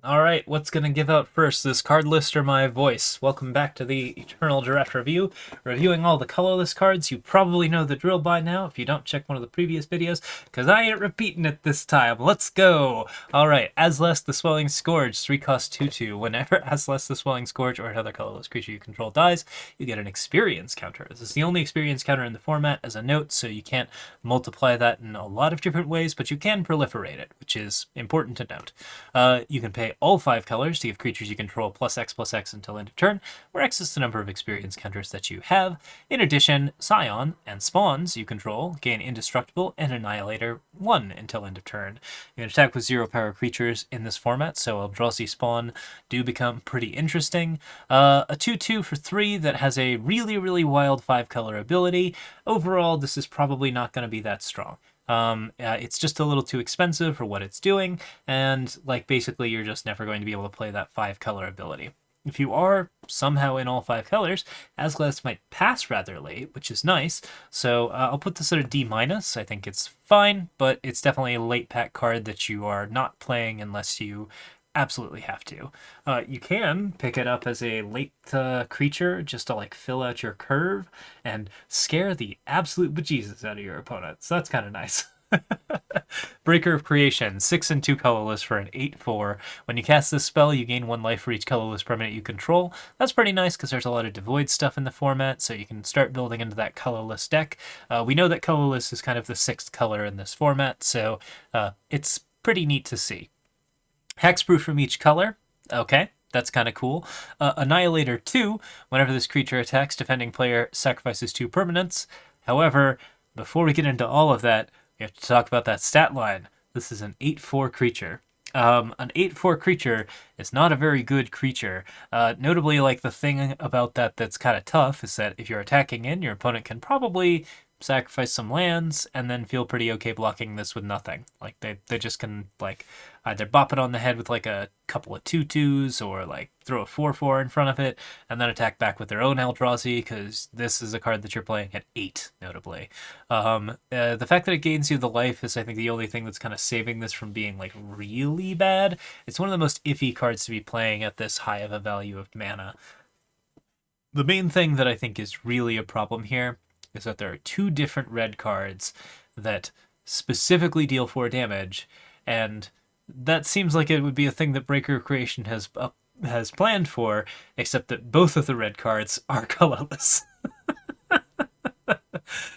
Alright, what's gonna give out first, this card list or my voice? Welcome back to the Eternal Direct Review, reviewing all the colorless cards. You probably know the drill by now if you don't check one of the previous videos, because I ain't repeating it this time. Let's go! Alright, Azless the Swelling Scourge, 3 cost 2/2. Whenever Azless the Swelling Scourge or another colorless creature you control dies, you get an experience counter. This is the only experience counter in the format as a note, so you can't multiply that in a lot of different ways, but you can proliferate it, which is important to note. You can pay all 5 colors to give creatures you control +X/+X until end of turn, where X is the number of experience counters that you have. In addition, Scion and Spawns you control gain Indestructible and Annihilator 1 until end of turn. You can attack with 0 power creatures in this format, so Eldrazi Spawn do become pretty interesting. A 2/2 for 3 that has a really wild 5-color ability. Overall, this is probably not going to be that strong. It's just a little too expensive for what it's doing, and basically you're just never going to be able to play that 5-color ability. If you are somehow in all 5 colors, Azglass might pass rather late, which is nice, so I'll put this at a D-. I think it's fine, but it's definitely a late pack card that you are not playing unless you absolutely have to. You can pick it up as a late creature just to fill out your curve and scare the absolute bejesus out of your opponent. So that's kind of nice. Breaker of Creation, 6 and 2 colorless for an 8/4. When you cast this spell, you gain 1 life for each colorless permanent you control. That's pretty nice because there's a lot of devoid stuff in the format, so you can start building into that colorless deck. We know that colorless is kind of the 6th color in this format, so it's pretty neat to see. Hexproof from each color. Okay, that's kind of cool. Annihilator 2. Whenever this creature attacks, defending player sacrifices 2 permanents. However, before we get into all of that, we have to talk about that stat line. This is an 8/4 creature. An 8/4 creature is not a very good creature. Notably, the thing about that that's kind of tough is that if you're attacking in, your opponent can probably sacrifice some lands and then feel pretty okay blocking this with nothing. They just can either bop it on the head with a couple of 2/2s or throw a 4/4 in front of it and then attack back with their own Eldrazi, because this is a card that you're playing at 8, notably. The fact that it gains you the life is, I think, the only thing that's kind of saving this from being really bad. It's one of the most iffy cards to be playing at this high of a value of mana. The main thing that I think is really a problem here is that there are 2 different red cards that specifically deal 4 damage, and that seems like it would be a thing that Breaker of Creation has planned for, except that both of the red cards are colorless.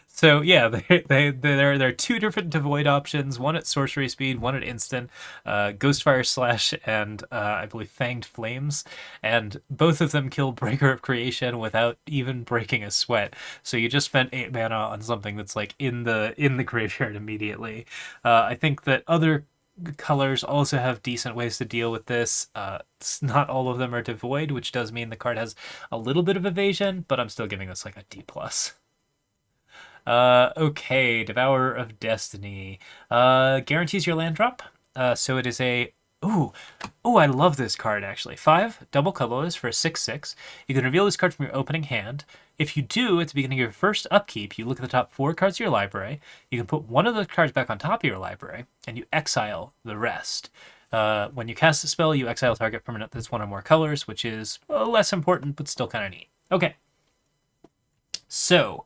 So yeah, there are 2 different devoid options, one at sorcery speed, one at instant, Ghostfire Slash and I believe Fanged Flames, and both of them kill Breaker of Creation without even breaking a sweat. So you just spent 8 mana on something that's in the graveyard immediately. I think that other colors also have decent ways to deal with this. Not all of them are devoid, which does mean the card has a little bit of evasion, but I'm still giving this a D+. Okay, Devourer of Destiny. Guarantees your land drop. So it is a... Ooh, I love this card, actually. 5, double colorless for a 6/6. You can reveal this card from your opening hand. If you do, at the beginning of your first upkeep, you look at the top 4 cards of your library. You can put one of those cards back on top of your library, and you exile the rest. When you cast a spell, you exile target permanent that's 1 or more colors, which is less important, but still kind of neat. Okay. So,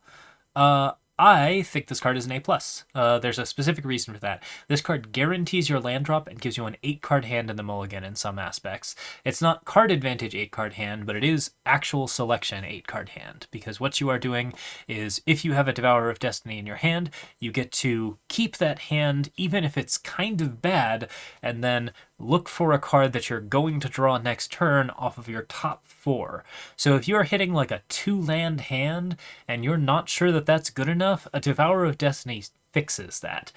I think this card is an A+. There's a specific reason for that. This card guarantees your land drop and gives you an 8-card hand in the mulligan in some aspects. It's not card advantage 8-card hand, but it is actual selection 8-card hand, because what you are doing is, if you have a Devourer of Destiny in your hand, you get to keep that hand even if it's kind of bad, and then look for a card that you're going to draw next turn off of your top 4. So if you're hitting a 2-land hand and you're not sure that that's good enough, a Devourer of Destiny fixes that.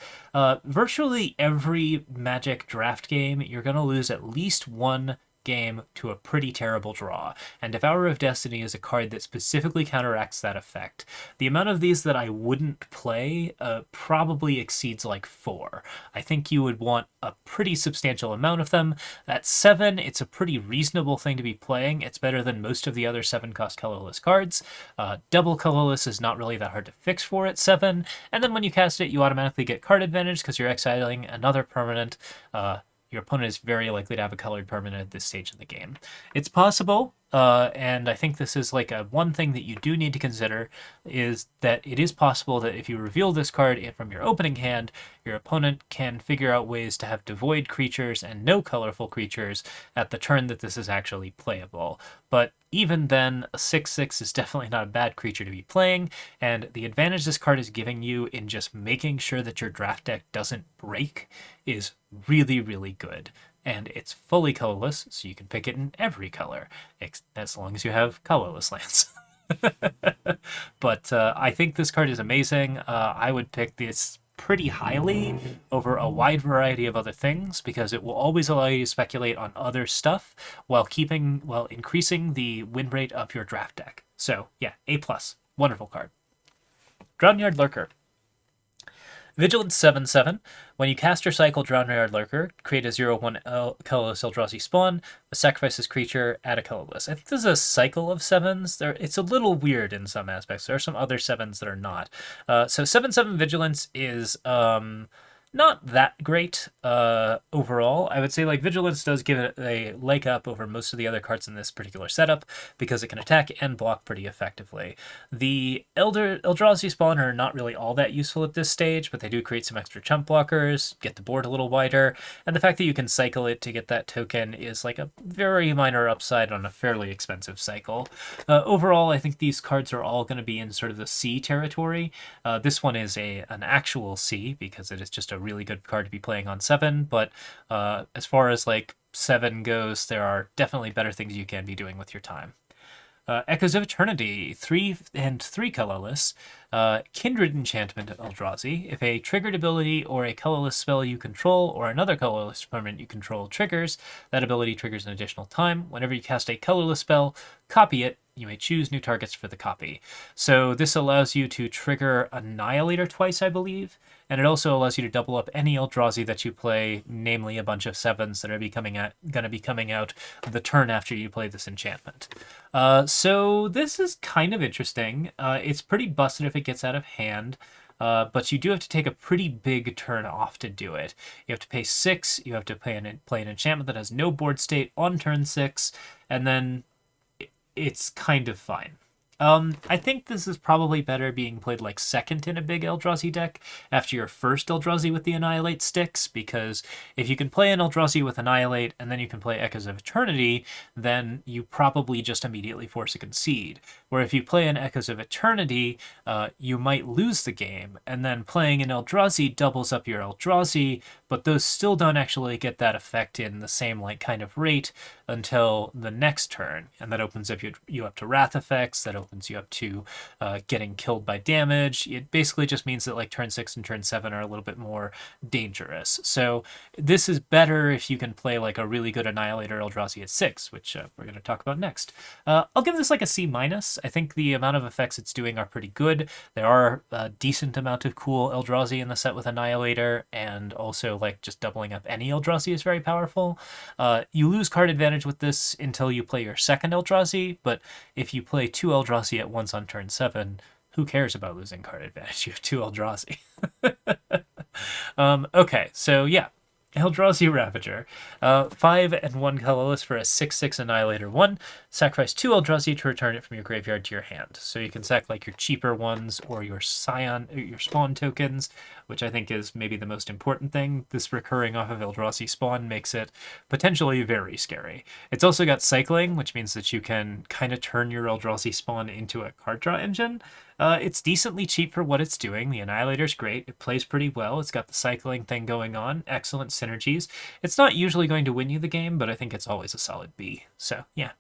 Virtually every Magic draft game, you're going to lose at least 1 game to a pretty terrible draw, and Devourer of Destiny is a card that specifically counteracts that effect. The amount of these that I wouldn't play probably exceeds 4. I think you would want a pretty substantial amount of them. At 7, it's a pretty reasonable thing to be playing. It's better than most of the other 7-cost colorless cards. Double colorless is not really that hard to fix for at 7, and then when you cast it, you automatically get card advantage because you're exiling another permanent. your opponent is very likely to have a colored permanent at this stage of the game. It's possible, and I think this is like one thing that you do need to consider, is that it is possible that if you reveal this card from your opening hand, your opponent can figure out ways to have devoid creatures and no colorful creatures at the turn that this is actually playable. But even then, a 6/6 is definitely not a bad creature to be playing, and the advantage this card is giving you in just making sure that your draft deck doesn't break is really, really good. And it's fully colorless, so you can pick it in every color, as long as you have colorless lands. But I think this card is amazing. I would pick this pretty highly over a wide variety of other things because it will always allow you to speculate on other stuff while increasing the win rate of your draft deck. So yeah, A+. Wonderful card. Drownyard Lurker. Vigilance 7/7. When you cast or cycle Drownyard Lurker, create a 0/1 colorless Eldrazi spawn, sacrifice this creature, add a colorless. I think this is a cycle of 7s. It's a little weird in some aspects. There are some other 7s that are not. So 7/7 Vigilance is not that great overall. I would say like Vigilance does give it a leg up over most of the other cards in this particular setup because it can attack and block pretty effectively. The Eldrazi spawn are not really all that useful at this stage, but they do create some extra chump blockers, get the board a little wider, and the fact that you can cycle it to get that token is like a very minor upside on a fairly expensive cycle. Overall, I think these cards are all going to be in sort of the C territory. This one is an actual C because it is just a really good card to be playing on 7, but as far as like 7 goes, there are definitely better things you can be doing with your time. Echoes of Eternity, 3 and 3 colorless. Kindred Enchantment Eldrazi. If a triggered ability or a colorless spell you control or another colorless permanent you control triggers, that ability triggers an additional time. Whenever you cast a colorless spell, copy it. You may choose new targets for the copy. So this allows you to trigger Annihilator twice, I believe, and it also allows you to double up any Eldrazi that you play, namely a bunch of 7s that are going to be coming out the turn after you play this enchantment. So this is kind of interesting. It's pretty busted if it gets out of hand. But you do have to take a pretty big turn off to do it. You have to pay 6, you have to play an enchantment that has no board state on turn 6, and then it's kind of fine. I think this is probably better being played like second in a big Eldrazi deck after your first Eldrazi with the Annihilate sticks, because if you can play an Eldrazi with Annihilate and then you can play Echoes of Eternity, then you probably just immediately force a concede. Where if you play an Echoes of Eternity, you might lose the game, and then playing an Eldrazi doubles up your Eldrazi, but those still don't actually get that effect in the same like kind of rate until the next turn, and that opens up you up to Wrath effects, that opens you up to getting killed by damage. It basically just means that like turn 6 and turn 7 are a little bit more dangerous. So this is better if you can play like a really good Annihilator Eldrazi at 6, which we're going to talk about next. I'll give this like a C-. I think the amount of effects it's doing are pretty good. There are a decent amount of cool Eldrazi in the set with Annihilator, and also like just doubling up any Eldrazi is very powerful. You lose card advantage with this until you play your second Eldrazi, but if you play 2 Eldrazi at once on turn 7, who cares about losing card advantage? You have 2 Eldrazi. Okay, so yeah. Eldrazi Ravager. 5 and 1 colorless for a 6/6 Annihilator 1. Sacrifice 2 Eldrazi to return it from your graveyard to your hand. So you can sack like your cheaper ones or your your spawn tokens, which I think is maybe the most important thing. This recurring off of Eldrazi spawn makes it potentially very scary. It's also got cycling, which means that you can kind of turn your Eldrazi spawn into a card draw engine. It's decently cheap for what it's doing. The Annihilator's great. It plays pretty well. It's got the cycling thing going on. Excellent synergies. It's not usually going to win you the game, but I think it's always a solid B. So, yeah.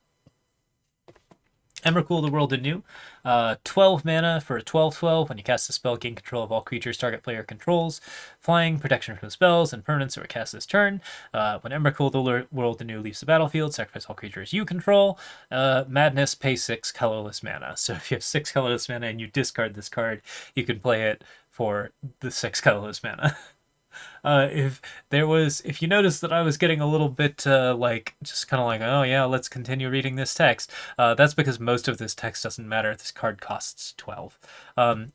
Emrakul, the World Anew. 12 mana for a 12/12. When you cast a spell, gain control of all creatures target player controls. Flying, protection from spells, and permanents that were cast this turn. When Emrakul, the World Anew, leaves the battlefield, sacrifice all creatures you control. Madness, pay 6 colorless mana. So if you have 6 colorless mana and you discard this card, you can play it for the 6 colorless mana. If you notice that I was getting a little bit like just kind of like, oh yeah, let's continue reading this text, that's because most of this text doesn't matter. This card costs 12.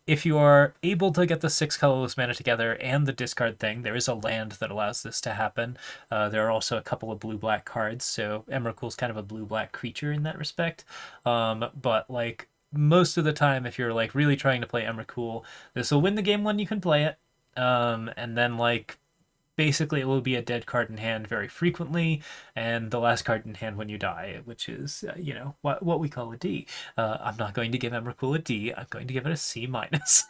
If you are able to get the 6 colorless mana together and the discard thing, there is a land that allows this to happen. There are also a couple of blue-black cards, so Emrakul's kind of a blue-black creature in that respect. But like most of the time, if you're like really trying to play Emrakul, this will win the game when you can play it. And then like basically it will be a dead card in hand very frequently, and the last card in hand when you die, which is what we call a D. I'm not going to give Emrakul a D. I'm going to give it a C minus.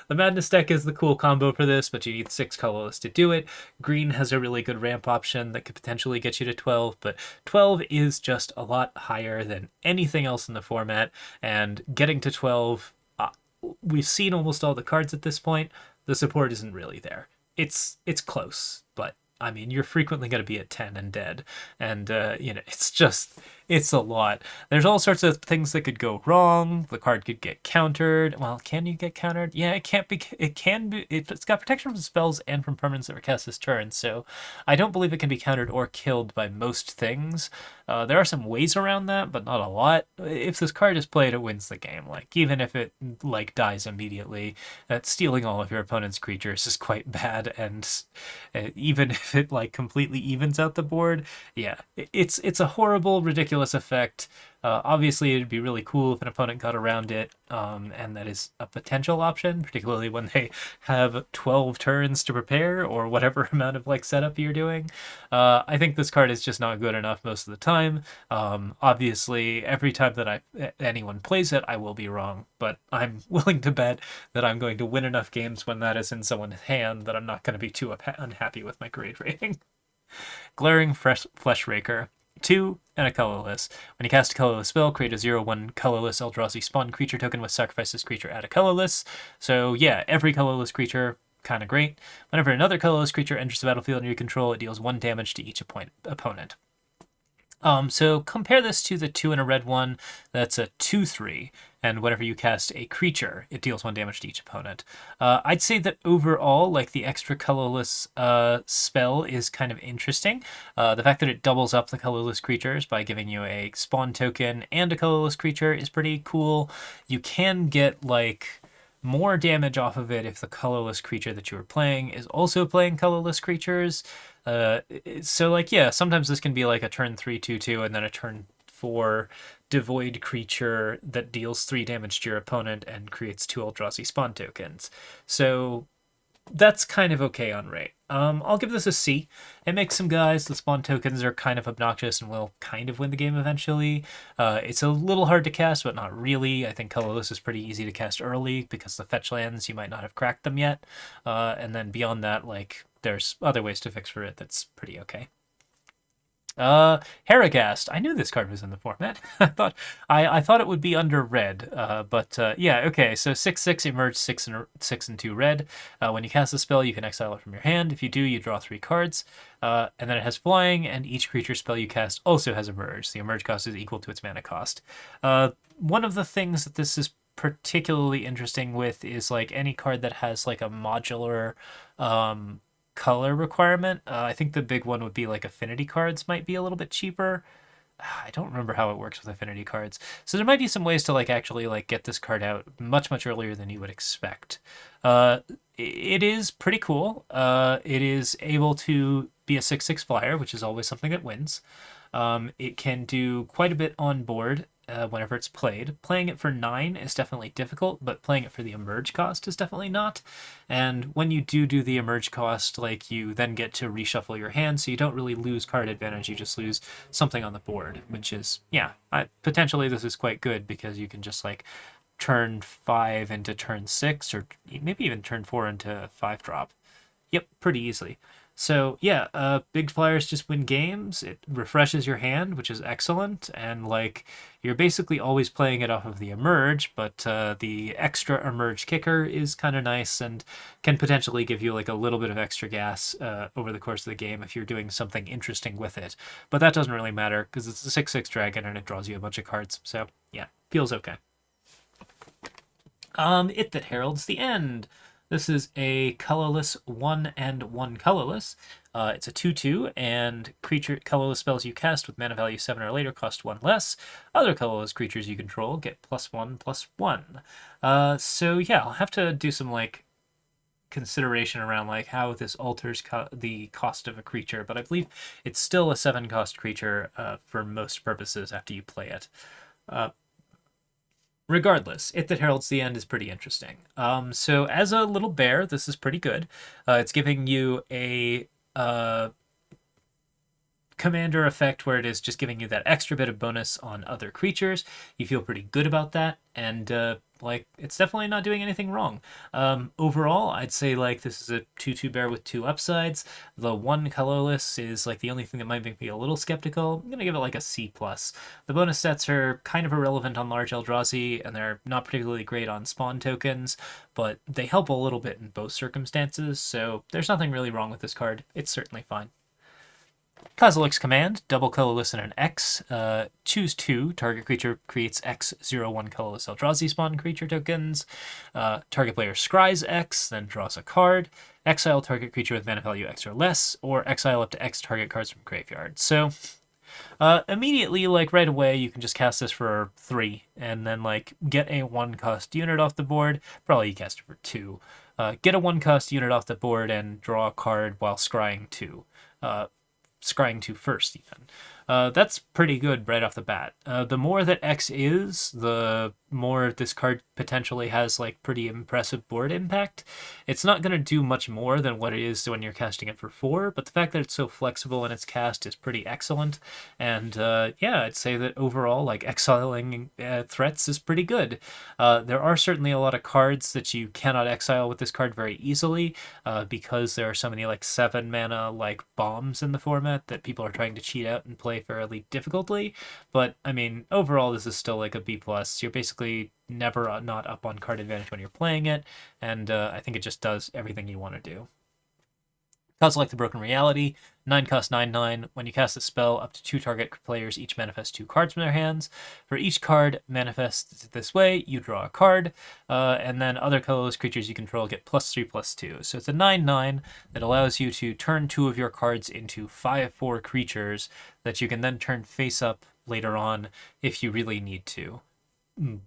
The Madness deck is the cool combo for this, but you need 6 colorless to do it. Green has a really good ramp option that could potentially get you to 12, but 12 is just a lot higher than anything else in the format, and getting to 12, we've seen almost all the cards at this point. The support isn't really there. It's close, but I mean, you're frequently going to be at 10 and dead, and it's a lot. There's all sorts of things that could go wrong. The card could get countered. Well, can you get countered? Yeah, it can't be. It can be. It's got protection from spells and from permanents that were cast this turn, so I don't believe it can be countered or killed by most things. There are some ways around that, but not a lot. If this card is played, it wins the game. Like, even if it like dies immediately, stealing all of your opponent's creatures is quite bad, and even if it like completely evens out the board, yeah, it's a horrible, ridiculous effect. Obviously, it'd be really cool if an opponent got around it, and that is a potential option, particularly when they have 12 turns to prepare or whatever amount of like setup you're doing. I think this card is just not good enough most of the time. Obviously, every time that anyone plays it, I will be wrong, but I'm willing to bet that I'm going to win enough games when that is in someone's hand that I'm not going to be too unhappy with my grade rating. Glaring Flesh Raker. 2 and a colorless. When you cast a colorless spell, create a 0/1 colorless Eldrazi spawn creature token with sacrifice this creature, add a colorless. So yeah, every colorless creature, kind of great. Whenever another colorless creature enters the battlefield under your control, it deals 1 damage to each opponent. So compare this to the 2 and a red one. That's a 2/3, and whenever you cast a creature, it deals 1 damage to each opponent. I'd say that overall, like, the extra colorless spell is kind of interesting. The fact that it doubles up the colorless creatures by giving you a spawn token and a colorless creature is pretty cool. You can get like more damage off of it if the colorless creature that you are playing is also playing colorless creatures. So like, yeah, sometimes this can be like a turn 3 2/2 and then a turn 4 devoid creature that deals 3 damage to your opponent and creates 2 Eldrazi spawn tokens. So that's kind of okay on rate. I'll give this a C. It makes some guys. The spawn tokens are kind of obnoxious and will kind of win the game eventually. It's a little hard to cast, but not really. I think Colorless is pretty easy to cast early because the fetch lands, you might not have cracked them yet. And then beyond that, like, there's other ways to fix for it that's pretty okay. Harrogast. I knew this card was in the format. I thought it would be under red, but yeah, okay. So 6/6 emerge 6 and 2 red. When you cast a spell, you can exile it from your hand. If you do, you draw 3 cards. And then it has flying, and each creature spell you cast also has emerge. The emerge cost is equal to its mana cost. One of the things that this is particularly interesting with is like any card that has like a modular color requirement. I think the big one would be like affinity cards might be a little bit cheaper. I don't remember how it works with affinity cards. So there might be some ways to like actually like get this card out much earlier than you would expect. It is pretty cool. It is able to be a 6/6 flyer, which is always something that wins. It can do quite a bit on board whenever it's played. Playing it for 9 is definitely difficult, but playing it for the emerge cost is definitely not. And when you do the emerge cost, like, you then get to reshuffle your hand, so you don't really lose card advantage, you just lose something on the board, which is, yeah, potentially this is quite good because you can just like turn 5 into turn 6, or maybe even turn 4 into 5-drop. Yep, pretty easily. So yeah, big flyers just win games. It refreshes your hand, which is excellent, and like, you're basically always playing it off of the emerge, but the extra emerge kicker is kind of nice and can potentially give you like a little bit of extra gas over the course of the game if you're doing something interesting with it. But that doesn't really matter because it's a 6/6 dragon and it draws you a bunch of cards. So yeah, feels okay. It that heralds the end. This is a colorless 1 and 1 colorless. It's a 2/2, and creature colorless spells you cast with mana value 7 or later cost 1 less. Other colorless creatures you control get +1/+1. So yeah, I'll have to do some like consideration around like how this alters the cost of a creature, but I believe it's still a 7-cost creature for most purposes after you play it. Regardless, It That Heralds the End is pretty interesting. So as a little bear, this is pretty good. It's giving you a commander effect where it is just giving you that extra bit of bonus on other creatures. You feel pretty good about that, and like it's definitely not doing anything wrong. Overall, I'd say like this is a 2/2 bear with 2 upsides. The 1 colorless is like the only thing that might make me a little skeptical. I'm gonna give it like a C+. The bonus stats are kind of irrelevant on large Eldrazi, and they're not particularly great on spawn tokens, but they help a little bit in both circumstances, so there's nothing really wrong with this card. It's certainly fine. Kozilek's Command, double colorless and an X. Choose 2. Target creature creates X/01 colorless Eldrazi spawn creature tokens. Target player scries X, then draws a card. Exile target creature with mana value X or less, or exile up to X target cards from graveyard. So immediately, like right away, you can just cast this for 3, and then like get a 1-cost unit off the board. Probably you cast it for 2. Get a 1-cost unit off the board and draw a card while scrying 2. Scrying 2 first, even. That's pretty good right off the bat. The more that X is, the more this card potentially has like pretty impressive board impact. It's not going to do much more than what it is when you're casting it for 4, but the fact that it's so flexible in its cast is pretty excellent. And yeah, I'd say that overall, like exiling threats is pretty good. There are certainly a lot of cards that you cannot exile with this card very easily because there are so many like 7 mana like bombs in the format that people are trying to cheat out and play fairly difficultly. But I mean, overall, this is still like a B+. You're basically never not up on card advantage when you're playing it, and I think it just does everything you want to do. Kozilek the Broken Reality, 9-cost 9/9. When you cast a spell, up to 2 target players each manifest 2 cards from their hands. For each card manifested this way, you draw a card, and then other colorless creatures you control get +3/+2. So it's a 9/9 that allows you to turn 2 of your cards into 5/4 creatures that you can then turn face up later on if you really need to.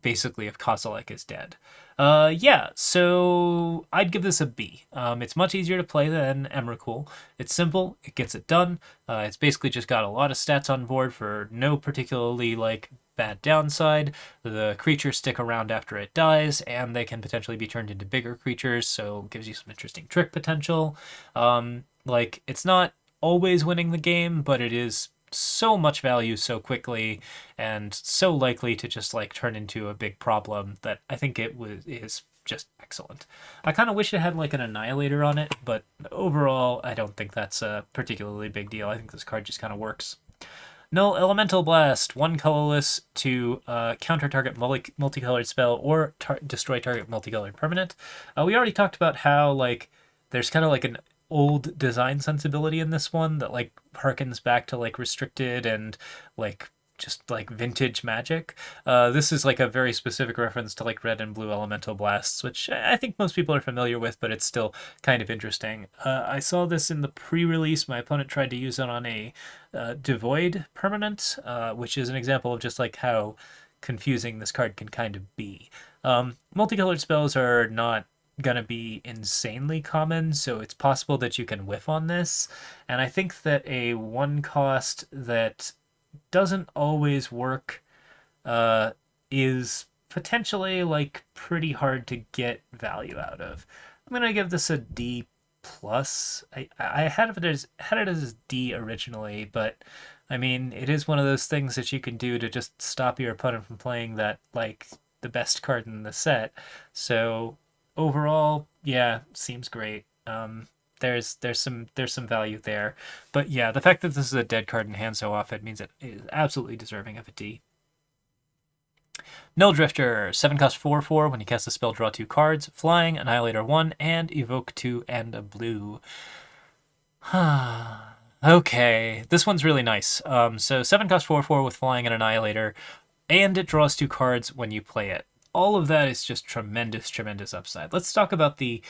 Basically, if Kozilek is dead. Yeah, so I'd give this a B. It's much easier to play than Emrakul. It's simple, it gets it done. It's basically just got a lot of stats on board for no particularly like bad downside. The creatures stick around after it dies, and they can potentially be turned into bigger creatures, so it gives you some interesting trick potential. Like, it's not always winning the game, but it is so much value so quickly and so likely to just like turn into a big problem that I think is just excellent. I kind of wish it had like an Annihilator on it, but overall I don't think that's a particularly big deal. I think this card just kind of works. Null Elemental Blast, 1 colorless to counter target multicolored spell or destroy target multicolored permanent. We already talked about how like there's kind of like an old design sensibility in this one that like harkens back to like restricted and like just like vintage Magic. This is like a very specific reference to like red and blue elemental blasts, which I think most people are familiar with, but it's still kind of interesting. I saw this in the pre-release. My opponent tried to use it on a devoid permanent, which is an example of just like how confusing this card can kind of be. Multicolored spells are not gonna be insanely common, so it's possible that you can whiff on this. And I think that a 1-cost that doesn't always work is potentially like pretty hard to get value out of. I'm gonna give this a D+. I had it as D originally, but I mean it is one of those things that you can do to just stop your opponent from playing that like the best card in the set. So overall, yeah, seems great. There's some value there, but yeah, the fact that this is a dead card in hand so often means it is absolutely deserving of a D. Null Drifter, 7-cost 4/4. When you cast a spell, draw 2 cards, flying, Annihilator 1, and evoke 2 and a blue. Okay, this one's really nice. So 7-cost 4/4 with flying and Annihilator, and it draws 2 cards when you play it. all of that is just tremendous, tremendous upside. Let's talk about the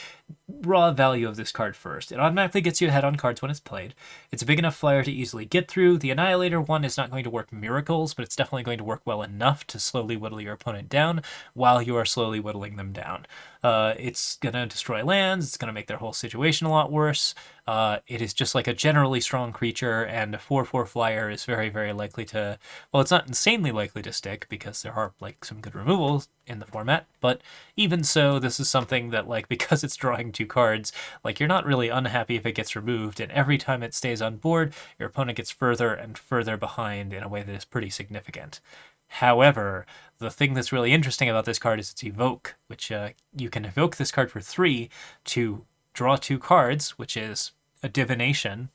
raw value of this card first. It automatically gets you ahead on cards when it's played. It's a big enough flyer to easily get through. The Annihilator one is not going to work miracles, but it's definitely going to work well enough to slowly whittle your opponent down while you are slowly whittling them down. It's going to destroy lands. It's going to make their whole situation a lot worse. It is just like a generally strong creature, and a 4/4 flyer is very, very likely to... Well, it's not insanely likely to stick because there are like some good removals in the format, but even so, this is something that, like, because it's drawing 2 cards, like, you're not really unhappy if it gets removed, and every time it stays on board, your opponent gets further and further behind in a way that is pretty significant. However, the thing that's really interesting about this card is its evoke, which you can evoke this card for 3 to draw 2 cards, which is a divination.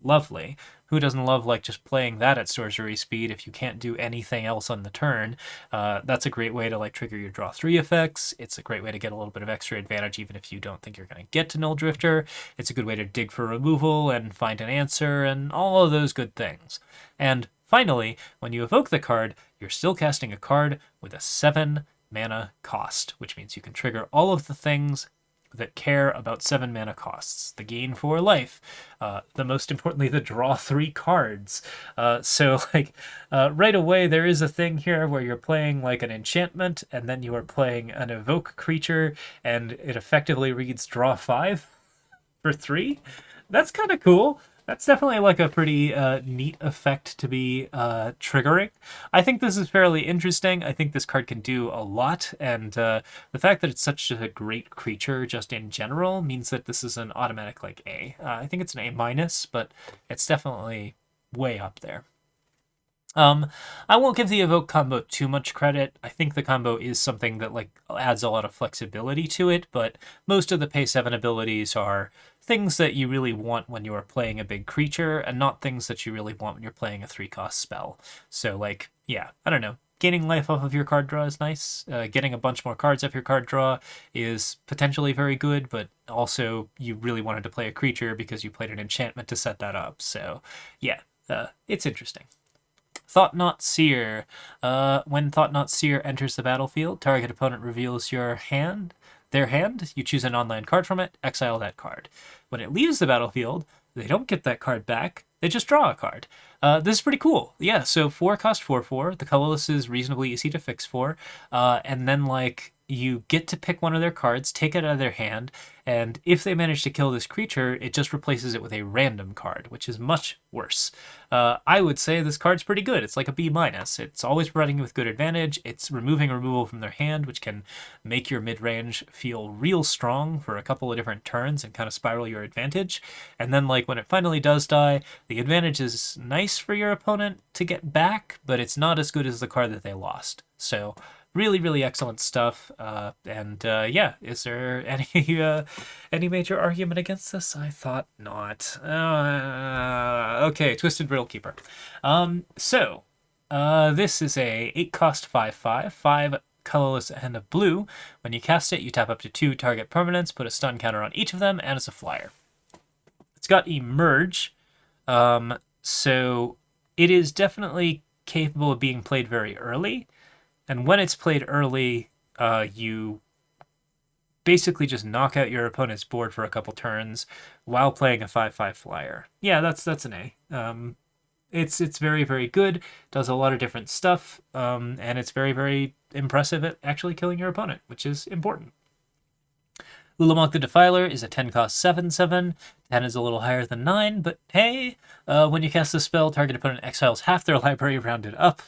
Lovely. Who doesn't love, like, just playing that at sorcery speed if you can't do anything else on the turn? That's a great way to, like, trigger your draw 3 effects. It's a great way to get a little bit of extra advantage even if you don't think you're going to get to Null Drifter. It's a good way to dig for removal and find an answer and all of those good things. And finally, when you evoke the card, you're still casting a card with a 7 mana cost, which means you can trigger all of the things that care about 7 mana costs. The gain 4 life, the most importantly, the draw 3 cards. So right away there is a thing here where you're playing like an enchantment and then you are playing an evoke creature and it effectively reads draw 5 for 3. That's kind of cool. That's definitely like a pretty neat effect to be triggering. I think this is fairly interesting. I think this card can do a lot, and the fact that it's such a great creature just in general means that this is an automatic like A. I think it's an A-, but it's definitely way up there. I won't give the evoke combo too much credit. I think the combo is something that like adds a lot of flexibility to it, but most of the pay 7 abilities are things that you really want when you are playing a big creature and not things that you really want when you're playing a 3-cost spell. So like, yeah, I don't know. Gaining life off of your card draw is nice. Getting a bunch more cards off your card draw is potentially very good, but also you really wanted to play a creature because you played an enchantment to set that up. So yeah, it's interesting. Thought-Knot Seer. When Thought-Knot Seer enters the battlefield, target opponent reveals their hand. You choose an online card from it, exile that card. When it leaves the battlefield, they don't get that card back. They just draw a card. This is pretty cool. Yeah, so 4-cost 4/4. The colorless is reasonably easy to fix for. And then, like, you get to pick one of their cards, take it out of their hand, and if they manage to kill this creature, it just replaces it with a random card, which is much worse. I would say this card's pretty good. It's like a B-. It's always providing you with good advantage. It's removing removal from their hand, which can make your mid-range feel real strong for a couple of different turns and kind of spiral your advantage. And then, like, when it finally does die, the advantage is nice for your opponent to get back, but it's not as good as the card that they lost. So really, really excellent stuff. Yeah, is there any major argument against this? I thought not. Okay, Twisted Riddle Keeper. This is a 8-cost 5/5, 5 colorless and a blue. When you cast it, you tap up to 2 target permanents, put a stun counter on each of them, and it's a flyer. It's got Emerge, so it is definitely capable of being played very early. And when it's played early, you basically just knock out your opponent's board for a couple turns while playing a 5/5 flyer. Yeah, that's an A. It's very, very good, does a lot of different stuff, and it's very, very impressive at actually killing your opponent, which is important. Ulamog the Defiler is a 10-cost 7/7. 10 is a little higher than 9, but hey, when you cast the spell, target opponent exiles half their library rounded up.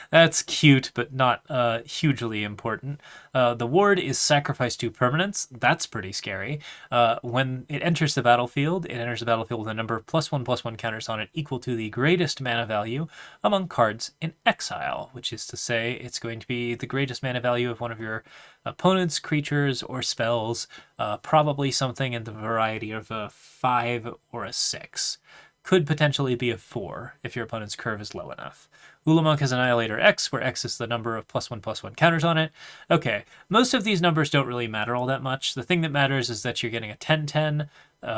That's cute, but not hugely important. The ward is sacrifice 2 permanents. That's pretty scary. When it enters the battlefield, with a number of +1/+1 counters on it equal to the greatest mana value among cards in exile, which is to say it's going to be the greatest mana value of one of your opponent's creatures or spells, probably something in the variety of a 5 or a 6. Could potentially be a 4 if your opponent's curve is low enough. Ulamog has Annihilator X, where X is the number of +1/+1 counters on it. Okay, most of these numbers don't really matter all that much. The thing that matters is that you're getting a 10/10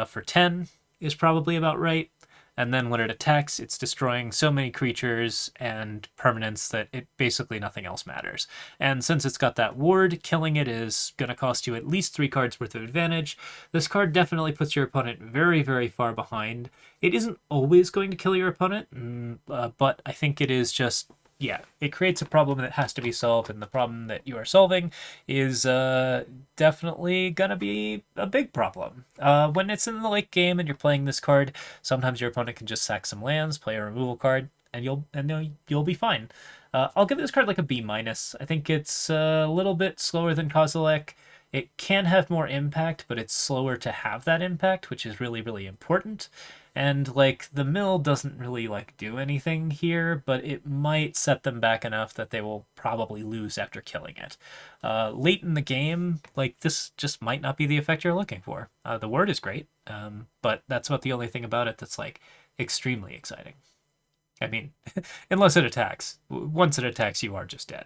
for 10 is probably about right. and then when it attacks, it's destroying so many creatures and permanents that it basically nothing else matters. And since it's got that ward, killing it is going to cost you at least 3 cards worth of advantage. This card definitely puts your opponent very, very far behind. It isn't always going to kill your opponent, but I think it is just, yeah, it creates a problem that has to be solved, and the problem that you are solving is definitely gonna be a big problem. When it's in the late game and you're playing this card, sometimes your opponent can just sack some lands, play a removal card, and you'll be fine. I'll give this card like a B minus. I think it's a little bit slower than Kozilek. It can have more impact, but it's slower to have that impact, which is really, really important. And, like, the mill doesn't really, like, do anything here, but it might set them back enough that they will probably lose after killing it. Late in the game, like, this just might not be the effect you're looking for. The word is great, but that's about the only thing about it that's, like, extremely exciting. I mean, unless it attacks. Once it attacks, you are just dead.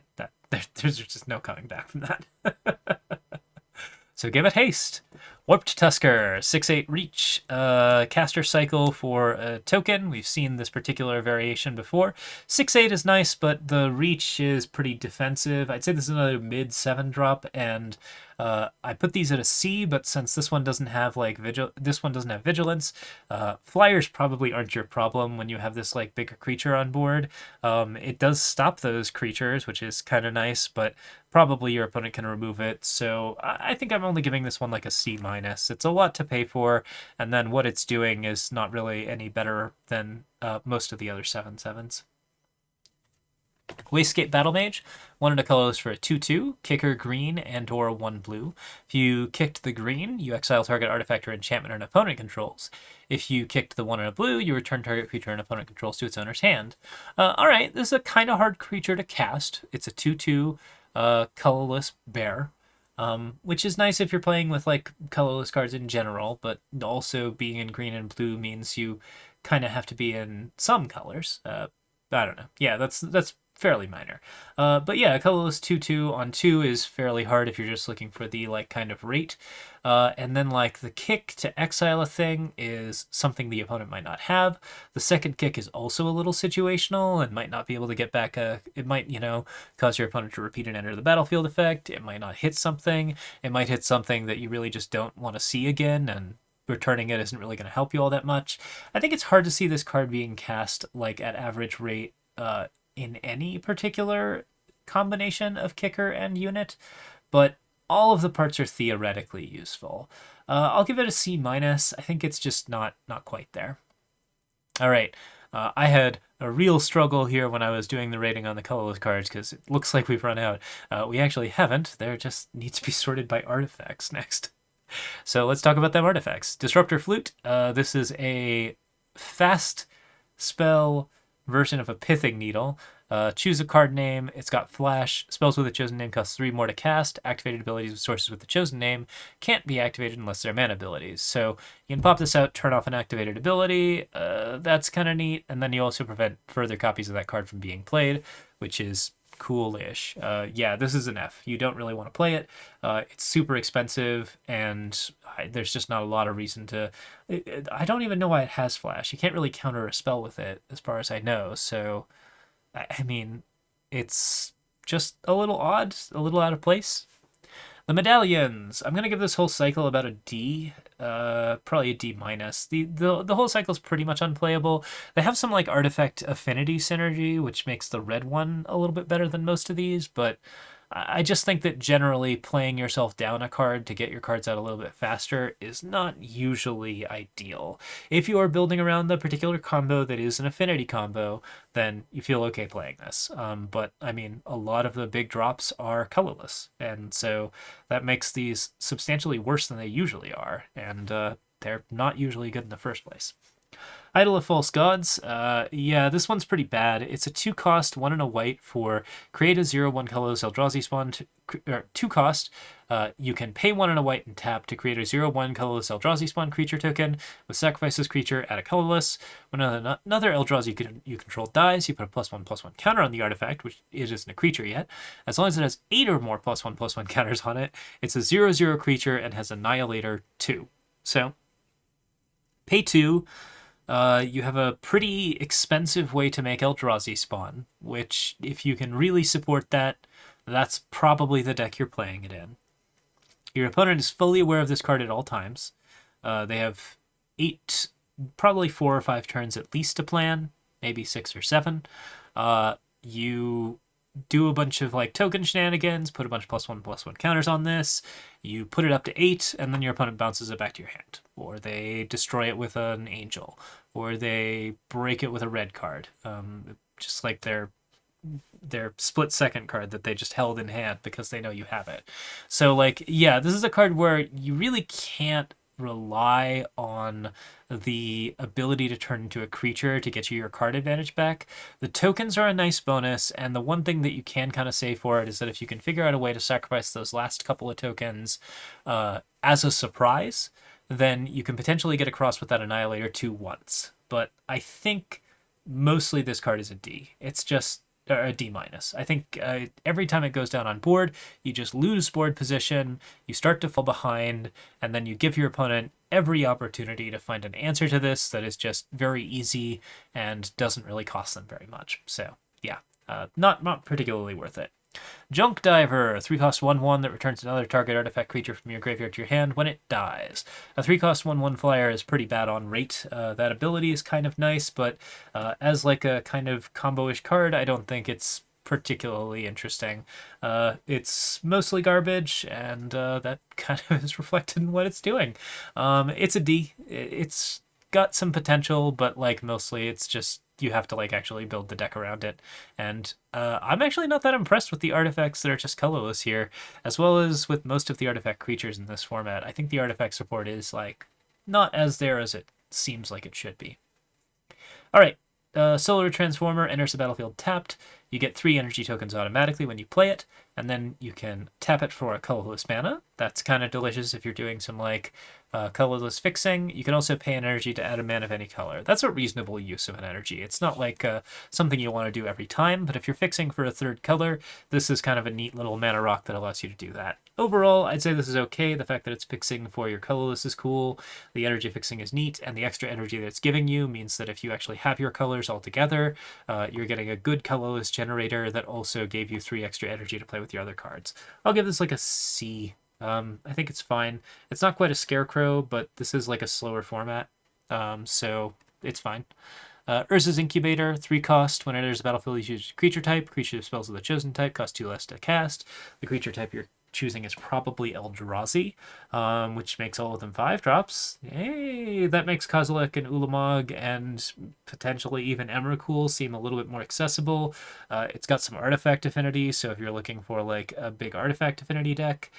There's just no coming back from that. So give it haste. Warped Tusker, 6/8 reach, caster cycle for a token. We've seen this particular variation before. 6/8 is nice, but the reach is pretty defensive. I'd say this is another mid-7 drop, and I put these at a C, but since this one doesn't have vigilance, flyers probably aren't your problem when you have this like bigger creature on board. It does stop those creatures, which is kind of nice, but probably your opponent can remove it. So I think I'm only giving this one like a C minus. It's a lot to pay for, and then what it's doing is not really any better than most of the other 7/7s. Wastecape Battle Mage, 1 and a colorless for a 2/2, kicker green and or 1 blue. If you kicked the green, you exile target artifact or enchantment an opponent controls. If you kicked the 1 and a blue, you return target creature an opponent controls to its owner's hand. Alright, this is a kind of hard creature to cast. It's a 2/2 colorless bear. Which is nice if you're playing with like colorless cards in general, but also being in green and blue means you kind of have to be in some colors. I don't know. Yeah, that's fairly minor. But yeah, a colorless 2/2 on 2 is fairly hard if you're just looking for the like kind of rate. And then like the kick to exile a thing is something the opponent might not have. The second kick is also a little situational and might not be able to get back it might, cause your opponent to repeat and enter the battlefield effect. It might not hit something. It might hit something that you really just don't want to see again, and returning it isn't really going to help you all that much. I think it's hard to see this card being cast like at average rate in any particular combination of kicker and unit, but all of the parts are theoretically useful. I'll give it a C minus. I think it's just not quite there. All right. I had a real struggle here when I was doing the rating on the colorless cards because it looks like we've run out. We actually haven't. There just needs to be sorted by artifacts next. So let's talk about them artifacts. Disruptor Flute. This is a fast spell version of a Pithing Needle. Choose a card name. It's got flash. Spells with a chosen name cost 3 more to cast. Activated abilities with sources with the chosen name can't be activated unless they're mana abilities. So you can pop this out, turn off an activated ability. That's kind of neat. And then you also prevent further copies of that card from being played, which is cool-ish. Yeah, this is an F. You don't really want to play it. It's super expensive, and there's just not a lot of reason to... I don't even know why it has flash. You can't really counter a spell with it, as far as I know, so... I mean, it's just a little odd, a little out of place. The medallions. I'm going to give this whole cycle about a D, probably a D minus. The whole cycle is pretty much unplayable. They have some like artifact affinity synergy, which makes the red one a little bit better than most of these, but I just think that generally playing yourself down a card to get your cards out a little bit faster is not usually ideal. If you are building around the particular combo that is an affinity combo, then you feel okay playing this. But I mean, a lot of the big drops are colorless, and so that makes these substantially worse than they usually are, and they're not usually good in the first place. Idol of False Gods. Yeah, this one's pretty bad. It's a 2-cost, 1 and a white for create a 0/1 colorless Eldrazi spawn. 2-cost. You can pay 1 and a white and tap to create a 0/1 colorless Eldrazi spawn creature token. With sacrifice this creature, add a colorless. When another Eldrazi you control dies, you put a +1/+1 counter on the artifact, which it isn't a creature yet. As long as it has 8 or more +1/+1 counters on it, it's a 0/0 creature and has Annihilator 2. So, pay 2. you have a pretty expensive way to make Eldrazi spawn, which, if you can really support that, that's probably the deck you're playing it in. Your opponent is fully aware of this card at all times. They have 8, probably 4 or 5 turns at least to plan, maybe 6 or 7. You do a bunch of like token shenanigans, put a bunch of +1/+1 counters on this. You put it up to 8, and then your opponent bounces it back to your hand, or they destroy it with an angel, or they break it with a red card, just like their split second card that they just held in hand because they know you have it. So like, yeah, this is a card where you really can't rely on the ability to turn into a creature to get you your card advantage back. The tokens are a nice bonus, and the one thing that you can kind of say for it is that if you can figure out a way to sacrifice those last couple of tokens as a surprise, then you can potentially get across with that Annihilator 2 once. But I think mostly this card is a D. It's just a D minus. I think every time it goes down on board, you just lose board position, you start to fall behind, and then you give your opponent every opportunity to find an answer to this that is just very easy and doesn't really cost them very much. So yeah, not particularly worth it. Junk Diver, 3-cost 1/1 that returns another target artifact creature from your graveyard to your hand when it dies. A 3-cost 1/1 flyer is pretty bad on rate. That ability is kind of nice, but as like a kind of combo-ish card, I don't think it's particularly interesting. It's mostly garbage, and that kind of is reflected in what it's doing. It's a D. It's got some potential, but like mostly it's just you have to like actually build the deck around it. And I'm actually not that impressed with the artifacts that are just colorless here, as well as with most of the artifact creatures in this format. I think the artifact support is like not as there as it seems like it should be. All right, Solar Transformer enters the battlefield tapped. You get 3 energy tokens automatically when you play it, and then you can tap it for a colorless mana. That's kind of delicious if you're doing some like colorless fixing. You can also pay an energy to add a mana of any color. That's a reasonable use of an energy. It's not like something you want to do every time, but if you're fixing for a third color, this is kind of a neat little mana rock that allows you to do that. Overall, I'd say this is okay. The fact that it's fixing for your colorless is cool. The energy fixing is neat, and the extra energy that it's giving you means that if you actually have your colors all together, you're getting a good colorless generator that also gave you 3 extra energy to play with your other cards. I'll give this like a C. I think it's fine. It's not quite a Scarecrow, but this is like a slower format, so it's fine. Urza's Incubator, 3-cost. When it enters the battlefield, you choose creature type. Creature spells of the chosen type cost 2 less to cast. The creature type you're choosing is probably Eldrazi, which makes all of them 5-drops. Hey, that makes Kozilek and Ulamog and potentially even Emrakul seem a little bit more accessible. It's got some artifact affinity, so if you're looking for like a big artifact affinity deck,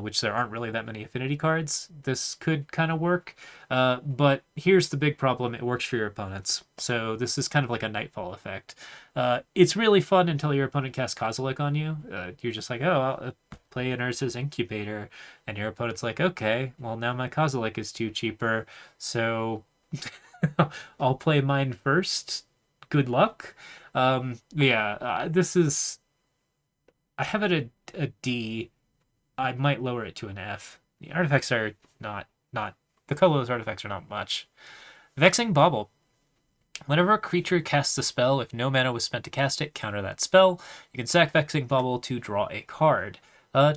which there aren't really that many affinity cards, this could kind of work. But here's the big problem: it works for your opponents. So this is kind of like a Nightfall effect. It's really fun until your opponent casts Kozilek on you. You're just like, oh, I'll play an Urza's Incubator, and your opponent's like, okay, well now my Kozilek is 2 cheaper, so I'll play mine first. Good luck. This is... I have it a D. I might lower it to an F. The artifacts are not the colorless artifacts are not much. Vexing Bauble. Whenever a creature casts a spell, if no mana was spent to cast it, counter that spell. You can sack Vexing Bauble to draw a card.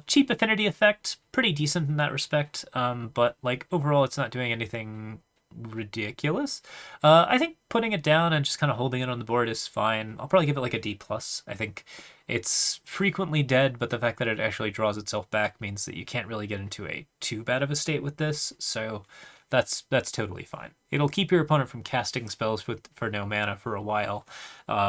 Cheap affinity effect, pretty decent in that respect, but like overall it's not doing anything ridiculous. I think putting it down and just kind of holding it on the board is fine. I'll probably give it like a D+. I think it's frequently dead, but the fact that it actually draws itself back means that you can't really get into a too bad of a state with this, so that's totally fine. It'll keep your opponent from casting spells for no mana for a while,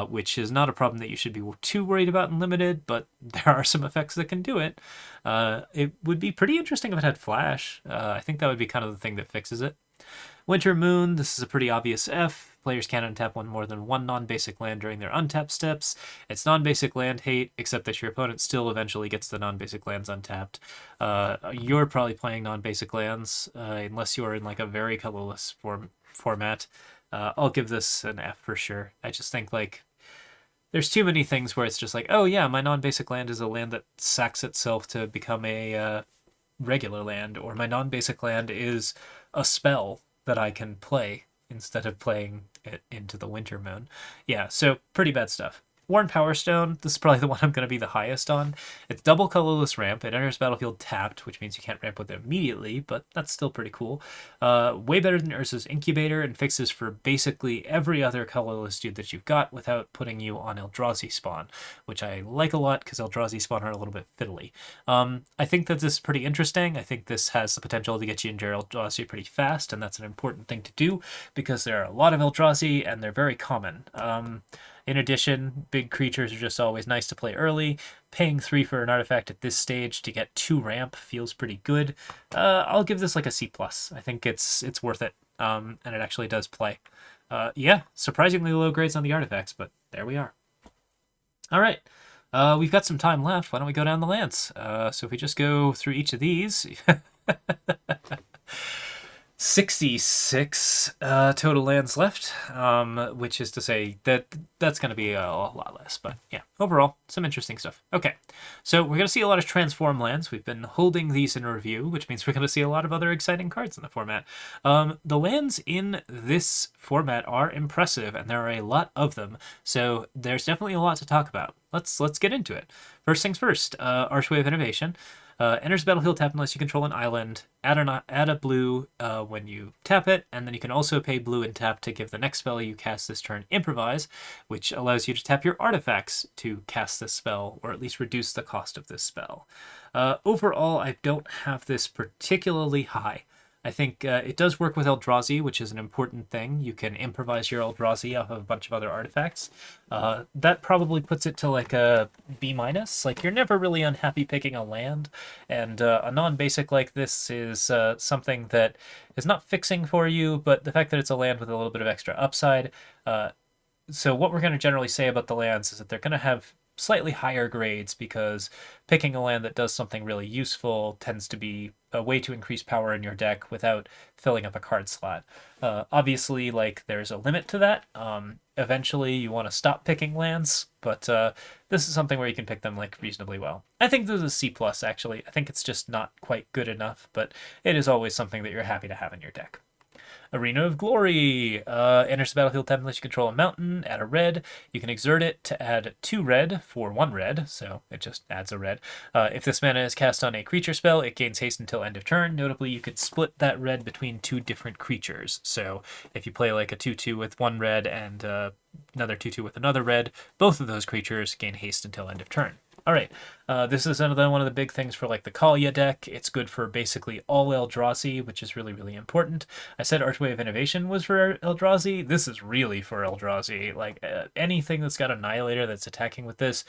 which is not a problem that you should be too worried about in Limited, but there are some effects that can do it. It would be pretty interesting if it had Flash. I think that would be kind of the thing that fixes it. Winter Moon, this is a pretty obvious F. Players can't untap more than 1 non-basic land during their untap steps. It's non-basic land hate, except that your opponent still eventually gets the non-basic lands untapped. You're probably playing non-basic lands, unless you're in like a very colorless format. I'll give this an F for sure. I just think like there's too many things where it's just like, oh yeah, my non-basic land is a land that sacks itself to become a regular land, or my non-basic land is a spell that I can play. instead of playing it into the Winter Moon. Yeah, so pretty bad stuff. Worn Power Stone, this is probably the one I'm going to be the highest on. It's double colorless ramp. It enters battlefield tapped, which means you can't ramp with it immediately, but that's still pretty cool. Way better than Urza's Incubator and fixes for basically every other colorless dude that you've got without putting you on Eldrazi spawn, which I like a lot because Eldrazi spawn are a little bit fiddly. I think that this is pretty interesting. I think this has the potential to get you into Eldrazi pretty fast, and that's an important thing to do because there are a lot of Eldrazi and they're very common. In addition, big creatures are just always nice to play early. Paying 3 for an artifact at this stage to get 2 ramp feels pretty good. I'll give this like a C+. I think it's worth it, and it actually does play. Yeah, surprisingly low grades on the artifacts, but there we are. All right, we've got some time left. Why don't we go down the lands? So if we just go through each of these... 66 total lands left, which is to say that that's going to be a lot less. But yeah, overall, some interesting stuff. Okay, so we're going to see a lot of transform lands. We've been holding these in review, which means we're going to see a lot of other exciting cards in the format. The lands in this format are impressive, and there are a lot of them. So there's definitely a lot to talk about. Let's get into it. First things first, Archway of Innovation. Enters the battlefield tapped unless you control an island. Add a blue when you tap it, and then you can also pay blue and tap to give the next spell you cast this turn Improvise, which allows you to tap your artifacts to cast this spell, or at least reduce the cost of this spell. Overall, I don't have this particularly high. I think it does work with Eldrazi, which is an important thing. You can improvise your Eldrazi off of a bunch of other artifacts. That probably puts it to like a B-. Like, you're never really unhappy picking a land, and a non-basic like this is something that is not fixing for you, but the fact that it's a land with a little bit of extra upside. So what we're going to generally say about the lands is that they're going to have slightly higher grades because picking a land that does something really useful tends to be a way to increase power in your deck without filling up a card slot. Obviously, like, there's a limit to that. Eventually you want to stop picking lands, but this is something where you can pick them like reasonably well. I think this is C+, actually. I think it's just not quite good enough, but it is always something that you're happy to have in your deck. Arena of Glory. Enters the battlefield tapped unless you control a mountain. Add a red. You can exert it to add 2 red for 1 red, so it just adds a red. If this mana is cast on a creature spell, it gains haste until end of turn. Notably, you could split that red between 2 different creatures. So if you play like a 2/2 with 1 red and another 2/2 with another red, both of those creatures gain haste until end of turn. All right, this is another one of the big things for like the Kalia deck. It's good for basically all Eldrazi, which is really, really important. I said Archway of Innovation was for Eldrazi. This is really for Eldrazi. Like, anything that's got Annihilator that's attacking with this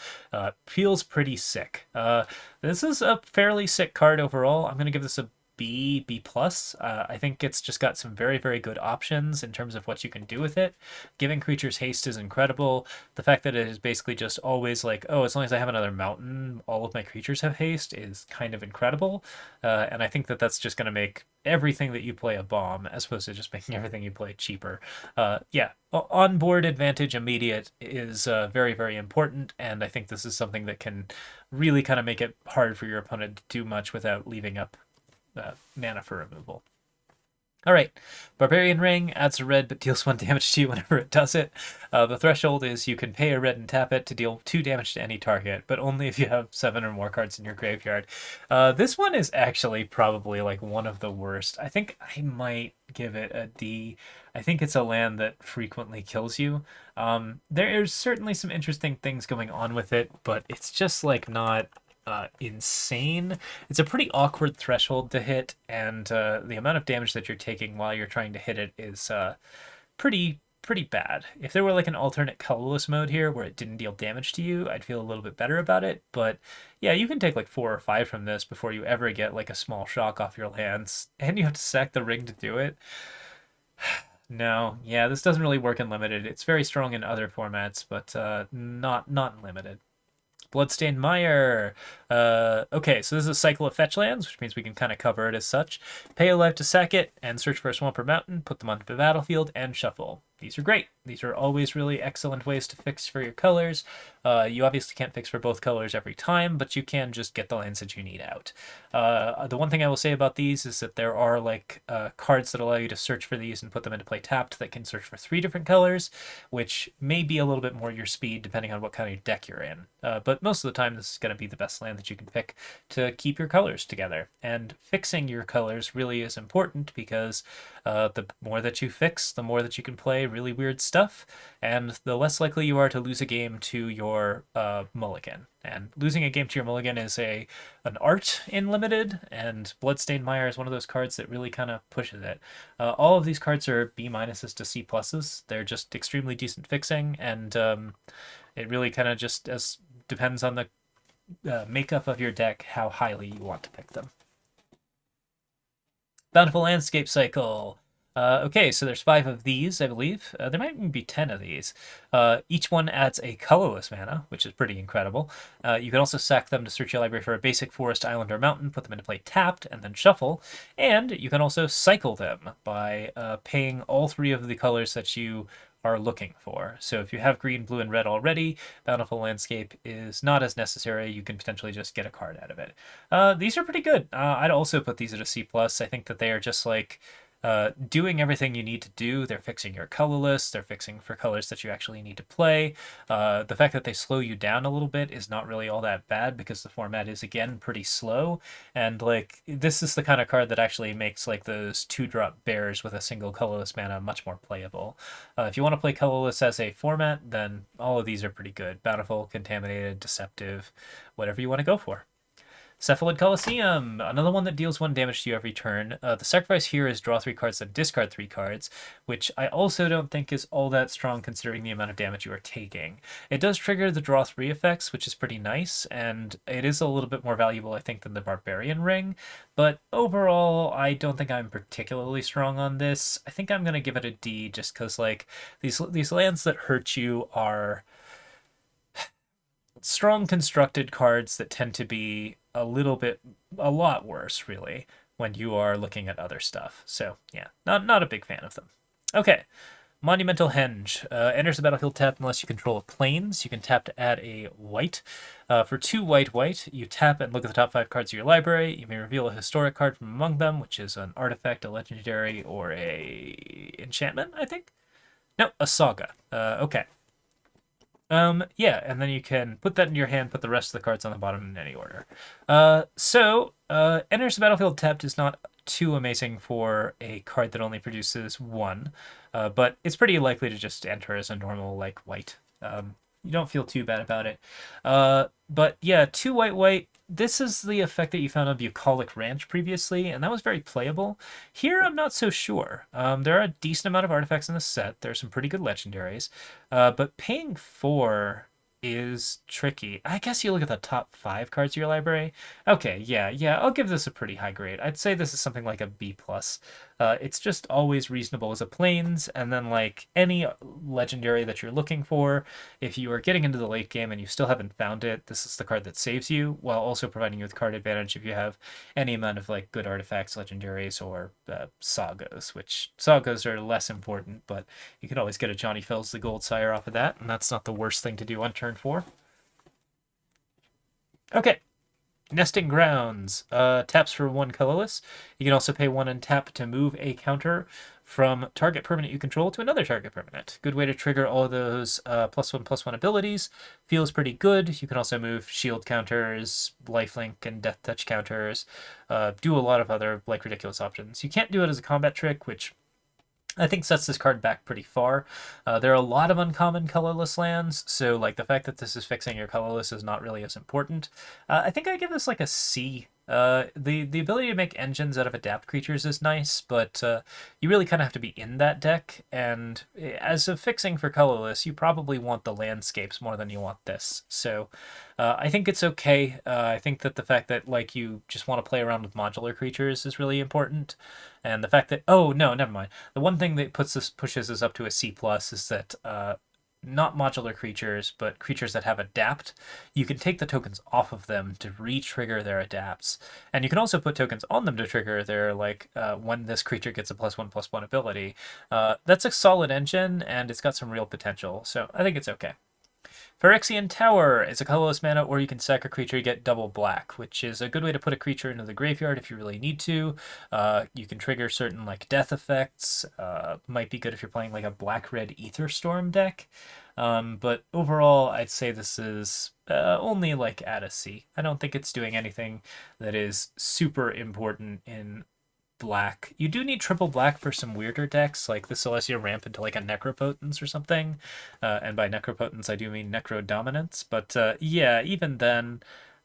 feels pretty sick. This is a fairly sick card overall. I'm going to give this a B+. I think it's just got some very, very good options in terms of what you can do with it. Giving creatures haste is incredible. The fact that it is basically just always like, oh, as long as I have another mountain, all of my creatures have haste is kind of incredible. And I think that that's just going to make everything that you play a bomb, as opposed to just making everything you play cheaper. Yeah, on-board advantage immediate is very, very important, and I think this is something that can really kind of make it hard for your opponent to do much without leaving up mana for removal. All right, Barbarian Ring adds a red but deals 1 damage to you whenever it does it. The threshold is you can pay a red and tap it to deal 2 damage to any target, but only if you have 7 or more cards in your graveyard. This one is actually probably like one of the worst. I think I might give it a D. I think it's a land that frequently kills you. There's certainly some interesting things going on with it, but it's just like not insane. It's a pretty awkward threshold to hit, and the amount of damage that you're taking while you're trying to hit it is pretty bad. If there were like an alternate colorless mode here where it didn't deal damage to you, I'd feel a little bit better about it. But yeah, you can take like 4 or 5 from this before you ever get like a small shock off your lands, and you have to sack the ring to do it. No, yeah, this doesn't really work in limited. It's very strong in other formats, but not in limited. Bloodstained Mire. Okay, so this is a cycle of fetch lands, which means we can kind of cover it as such. Pay a life to sack it, and search for a swamp or mountain, put them onto the battlefield, and shuffle. These are great. These are always really excellent ways to fix for your colors. You obviously can't fix for both colors every time, but you can just get the lands that you need out. The one thing I will say about these is that there are like cards that allow you to search for these and put them into play tapped that can search for 3 different colors, which may be a little bit more your speed depending on what kind of deck you're in. But most of the time, this is going to be the best land that you can pick to keep your colors together. And fixing your colors really is important because the more that you fix, the more that you can play really weird stuff, and the less likely you are to lose a game to your mulligan. And losing a game to your mulligan is an art in Limited, and Bloodstained Mire is one of those cards that really kind of pushes it. All of these cards are B minuses to C pluses. They're just extremely decent fixing, and it really kind of just depends on the makeup of your deck how highly you want to pick them. Bountiful Landscape Cycle. Okay, so there's 5 of these, I believe. There might even be 10 of these. Each one adds a colorless mana, which is pretty incredible. You can also sack them to search your library for a basic forest, island, or mountain, put them into play tapped, and then shuffle. And you can also cycle them by paying all 3 of the colors that you are looking for. So if you have green, blue, and red already, Bountiful Landscape is not as necessary. You can potentially just get a card out of it. These are pretty good. I'd also put these at a C+. I think that they are just like doing everything you need to do. They're fixing your colorless. They're fixing for colors that you actually need to play. The fact that they slow you down a little bit is not really all that bad because the format is, again, pretty slow. And like this is the kind of card that actually makes like those 2-drop bears with a single colorless mana much more playable. If you want to play colorless as a format, then all of these are pretty good. Bountiful, Contaminated, Deceptive, whatever you want to go for. Cephalid Coliseum, another one that deals 1 damage to you every turn. The sacrifice here is draw 3 cards and discard 3 cards, which I also don't think is all that strong considering the amount of damage you are taking. It does trigger the draw 3 effects, which is pretty nice, and it is a little bit more valuable, I think, than the Barbarian Ring, but overall, I don't think I'm particularly strong on this. I think I'm going to give it a D just because, like, these lands that hurt you are strong constructed cards that tend to be a lot worse, really, when you are looking at other stuff. So, yeah, not a big fan of them. Okay, Monumental Henge. Enters the battlefield tapped unless you control planes. You can tap to add a white. For 2 white, you tap and look at the top 5 cards of your library. You may reveal a historic card from among them, which is an artifact, a legendary, or a enchantment, I think? No, a saga. Okay. Yeah, and then you can put that in your hand, put the rest of the cards on the bottom in any order. Enters the battlefield tapped is not too amazing for a card that only produces 1, but it's pretty likely to just enter as a normal, like, white. You don't feel too bad about it. But yeah, 2 white. This is the effect that you found on Bucolic Ranch previously, and that was very playable. Here, I'm not so sure. There are a decent amount of artifacts in the set. There are some pretty good legendaries. But paying 4 is tricky. I guess you look at the top 5 cards of your library. Okay, yeah, I'll give this a pretty high grade. I'd say this is something like a B+. It's just always reasonable as a plains, and then like any legendary that you're looking for, if you are getting into the late game and you still haven't found it, this is the card that saves you, while also providing you with card advantage if you have any amount of like good artifacts, legendaries, or sagas, which sagas are less important, but you can always get a Johnny Fells the Gold Sire off of that, and that's not the worst thing to do on turn 4. Okay. Nesting Grounds. Taps for 1 colorless. You can also pay 1 and tap to move a counter from target permanent you control to another target permanent. Good way to trigger all of those +1/+1 abilities. Feels pretty good. You can also move shield counters, lifelink, and death touch counters. Do a lot of other like ridiculous options. You can't do it as a combat trick, which I think sets this card back pretty far. There are a lot of uncommon colorless lands, so like the fact that this is fixing your colorless is not really as important. I think I give this like a C. The ability to make engines out of adapt creatures is nice, but you really kind of have to be in that deck, and as of fixing for colorless, you probably want the landscapes more than you want this. So I think it's okay. I think that the fact that like you just want to play around with modular creatures is really important, and the fact that oh no, never mind. The one thing that pushes us up to a C+ is that not modular creatures, but creatures that have adapt, you can take the tokens off of them to re-trigger their adapts. And you can also put tokens on them to trigger their, like, when this creature gets a +1/+1 ability. That's a solid engine, and it's got some real potential, so I think it's okay. Phyrexian Tower is a colorless mana, or you can sack a creature, you get double black, which is a good way to put a creature into the graveyard if you really need to. You can trigger certain like death effects. Might be good if you're playing like a black-red Ether Storm deck. But overall, I'd say this is only like at a C. I don't think it's doing anything that is super important in black. You do need triple black for some weirder decks, like this lets you ramp into like a Necropotence or something. And by Necropotence, I do mean Necro Dominance. But yeah, even then,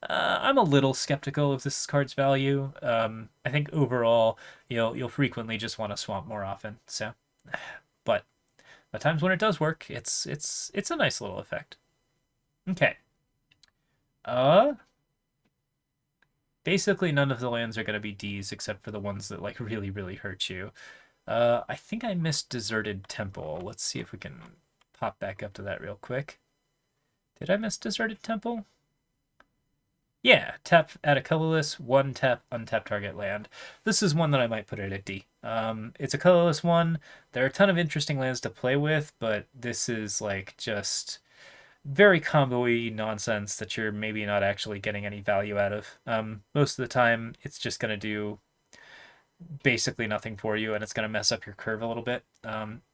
I'm a little skeptical of this card's value. I think overall, you'll frequently just want to swamp more often. So, but the times when it does work, it's a nice little effect. Okay. Basically, none of the lands are going to be Ds except for the ones that like really, really hurt you. I think I missed Deserted Temple. Let's see if we can pop back up to that real quick. Did I miss Deserted Temple? Yeah, tap, add a colorless, 1 tap, untap target land. This is one that I might put it at D. It's a colorless one. There are a ton of interesting lands to play with, but this is like just very combo-y nonsense that you're maybe not actually getting any value out of. Most of the time, it's just going to do basically nothing for you, and it's going to mess up your curve a little bit.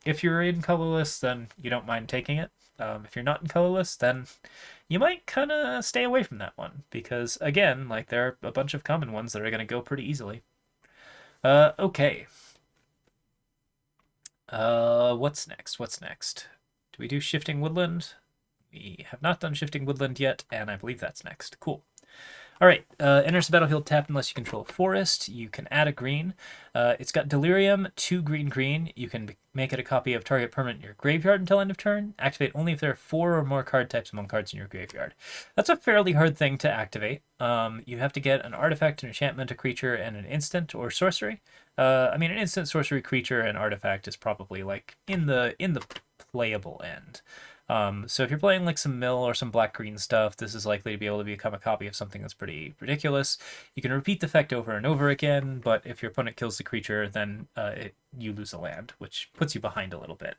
If you're in colorless, then you don't mind taking it. If you're not in colorless, then you might kind of stay away from that one, because, again, like there are a bunch of common ones that are going to go pretty easily. Okay. What's next? What's next? Do we do Shifting Woodland? We have not done Shifting Woodland yet, and I believe that's next. Cool. All right, enters the battlefield tapped unless you control a forest. You can add a green. It's got Delirium, 2 green. You can make it a copy of target permanent in your graveyard until end of turn. Activate only if there are 4 or more card types among cards in your graveyard. That's a fairly hard thing to activate. You have to get an artifact, an enchantment, a creature, and an instant or sorcery. I mean, an instant, sorcery, creature, and artifact is probably like in the playable end. So if you're playing like some mill or some black-green stuff, this is likely to be able to become a copy of something that's pretty ridiculous. You can repeat the effect over and over again, but if your opponent kills the creature, then you lose a land, which puts you behind a little bit.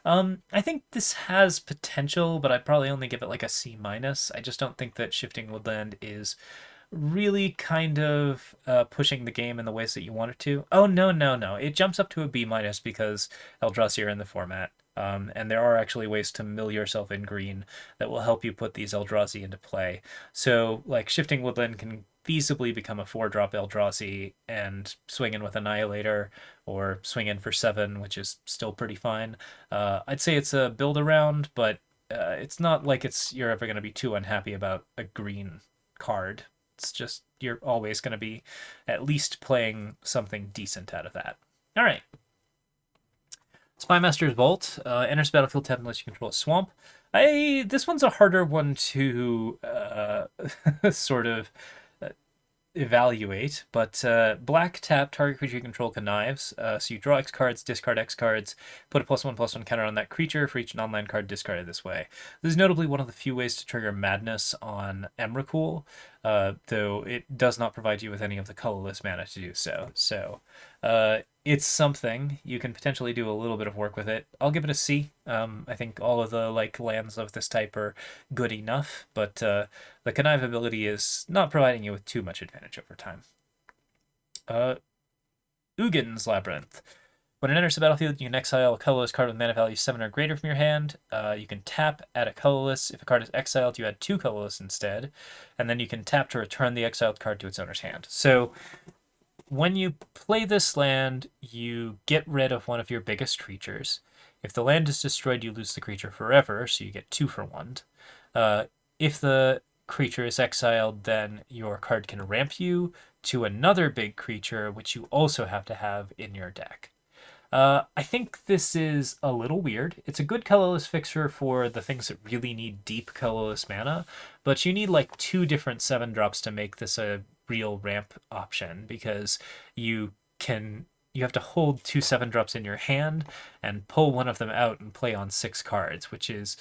I think this has potential, but I'd probably only give it like a C-. I just don't think that Shifting Woodland is really kind of pushing the game in the ways that you want it to. Oh, no. It jumps up to a B- because Eldrazi are in the format. And there are actually ways to mill yourself in green that will help you put these Eldrazi into play. So, like, Shifting Woodland can feasibly become a 4-drop Eldrazi and swing in with Annihilator, or swing in for 7, which is still pretty fine. I'd say it's a build around, but it's not like you're ever going to be too unhappy about a green card. It's just you're always going to be at least playing something decent out of that. All right. Spymaster's Vault. Enters battlefield tap unless you control a swamp. This one's a harder one to sort of evaluate, but black tap, target creature you control connives. So you draw X cards, discard X cards, put a +1/+1 counter on that creature for each non-land card discarded this way. This is notably one of the few ways to trigger Madness on Emrakul, though it does not provide you with any of the colorless mana to do so. So it's something. You can potentially do a little bit of work with it. I'll give it a C. I think all of the lands of this type are good enough, but the connive ability is not providing you with too much advantage over time. Ugin's Labyrinth. When it enters the battlefield, you can exile a colorless card with mana value 7 or greater from your hand. You can tap, add a colorless. If a card is exiled, you add 2 colorless instead. And then you can tap to return the exiled card to its owner's hand. So when you play this land, you get rid of one of your biggest creatures. If the land is destroyed, you lose the creature forever, so you get 2 for 1. If the creature is exiled, then your card can ramp you to another big creature, which you also have to have in your deck. I think this is a little weird. It's a good colorless fixture for the things that really need deep colorless mana, but you need like 2 different 7-drops to make this a real ramp option, because you can you have to hold 2 7-drops in your hand and pull one of them out and play on 6 cards, which is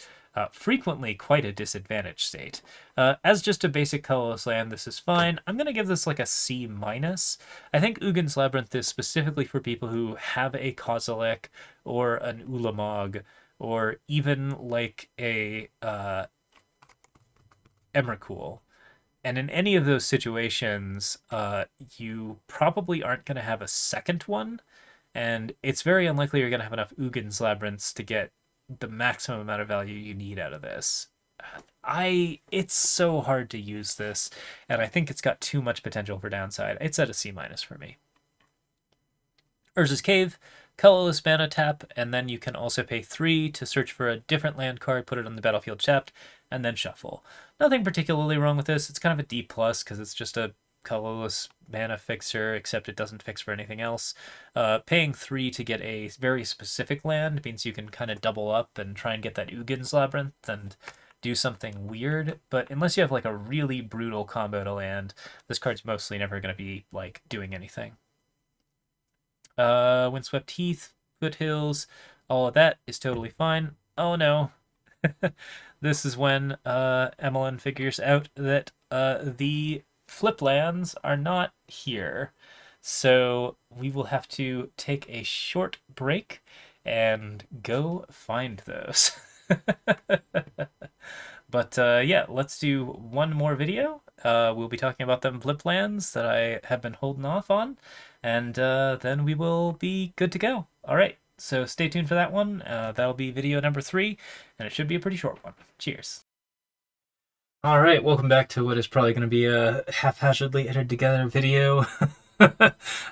frequently quite a disadvantaged state. As just a basic colorless land, this is fine. I'm going to give this like a C-. I think Ugin's Labyrinth is specifically for people who have a Kozilek or an Ulamog, or even like a Emrakul. And in any of those situations, you probably aren't going to have a second one, and it's very unlikely you're going to have enough Ugin's Labyrinths to get the maximum amount of value you need out of this. It's so hard to use this, and I think it's got too much potential for downside. It's at a C- for me. Urza's Cave, colorless mana tap, and then you can also pay 3 to search for a different land card, put it on the battlefield tapped, and then shuffle. Nothing particularly wrong with this. It's kind of a D+ because it's just a colorless mana fixer, except it doesn't fix for anything else. Paying 3 to get a very specific land means you can kind of double up and try and get that Ugin's Labyrinth and do something weird, but unless you have like a really brutal combo to land, this card's mostly never going to be like doing anything. Windswept Heath, Foothills, all of that is totally fine. Oh no. This is when Emmeline figures out that the flip lands are not here. So we will have to take a short break and go find those. But yeah, let's do one more video. We'll be talking about them flip lands that I have been holding off on, and then we will be good to go. All right, so stay tuned for that one. That'll be video number 3, and it should be a pretty short one. Cheers. All right, welcome back to what is probably going to be a haphazardly edited together video.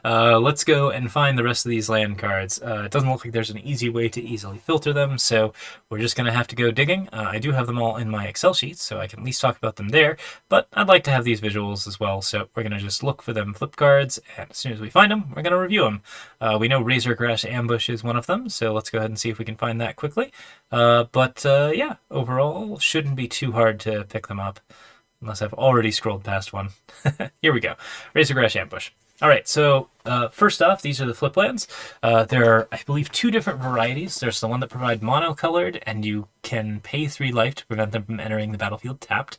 Let's go and find the rest of these land cards. It doesn't look like there's an easy way to easily filter them, so we're just going to have to go digging. I do have them all in my Excel sheets, so I can at least talk about them there, but I'd like to have these visuals as well, so we're going to just look for them flip cards, and as soon as we find them, we're going to review them. We know Razorgrass Ambush is one of them, so let's go ahead and see if we can find that quickly. Yeah, overall, shouldn't be too hard to pick them up, unless I've already scrolled past one. Here we go. Razorgrass Ambush. All right, so first off, these are the flip lands. There are, I believe, 2 different varieties. There's the one that provide mono-colored, and you can pay 3 life to prevent them from entering the battlefield tapped.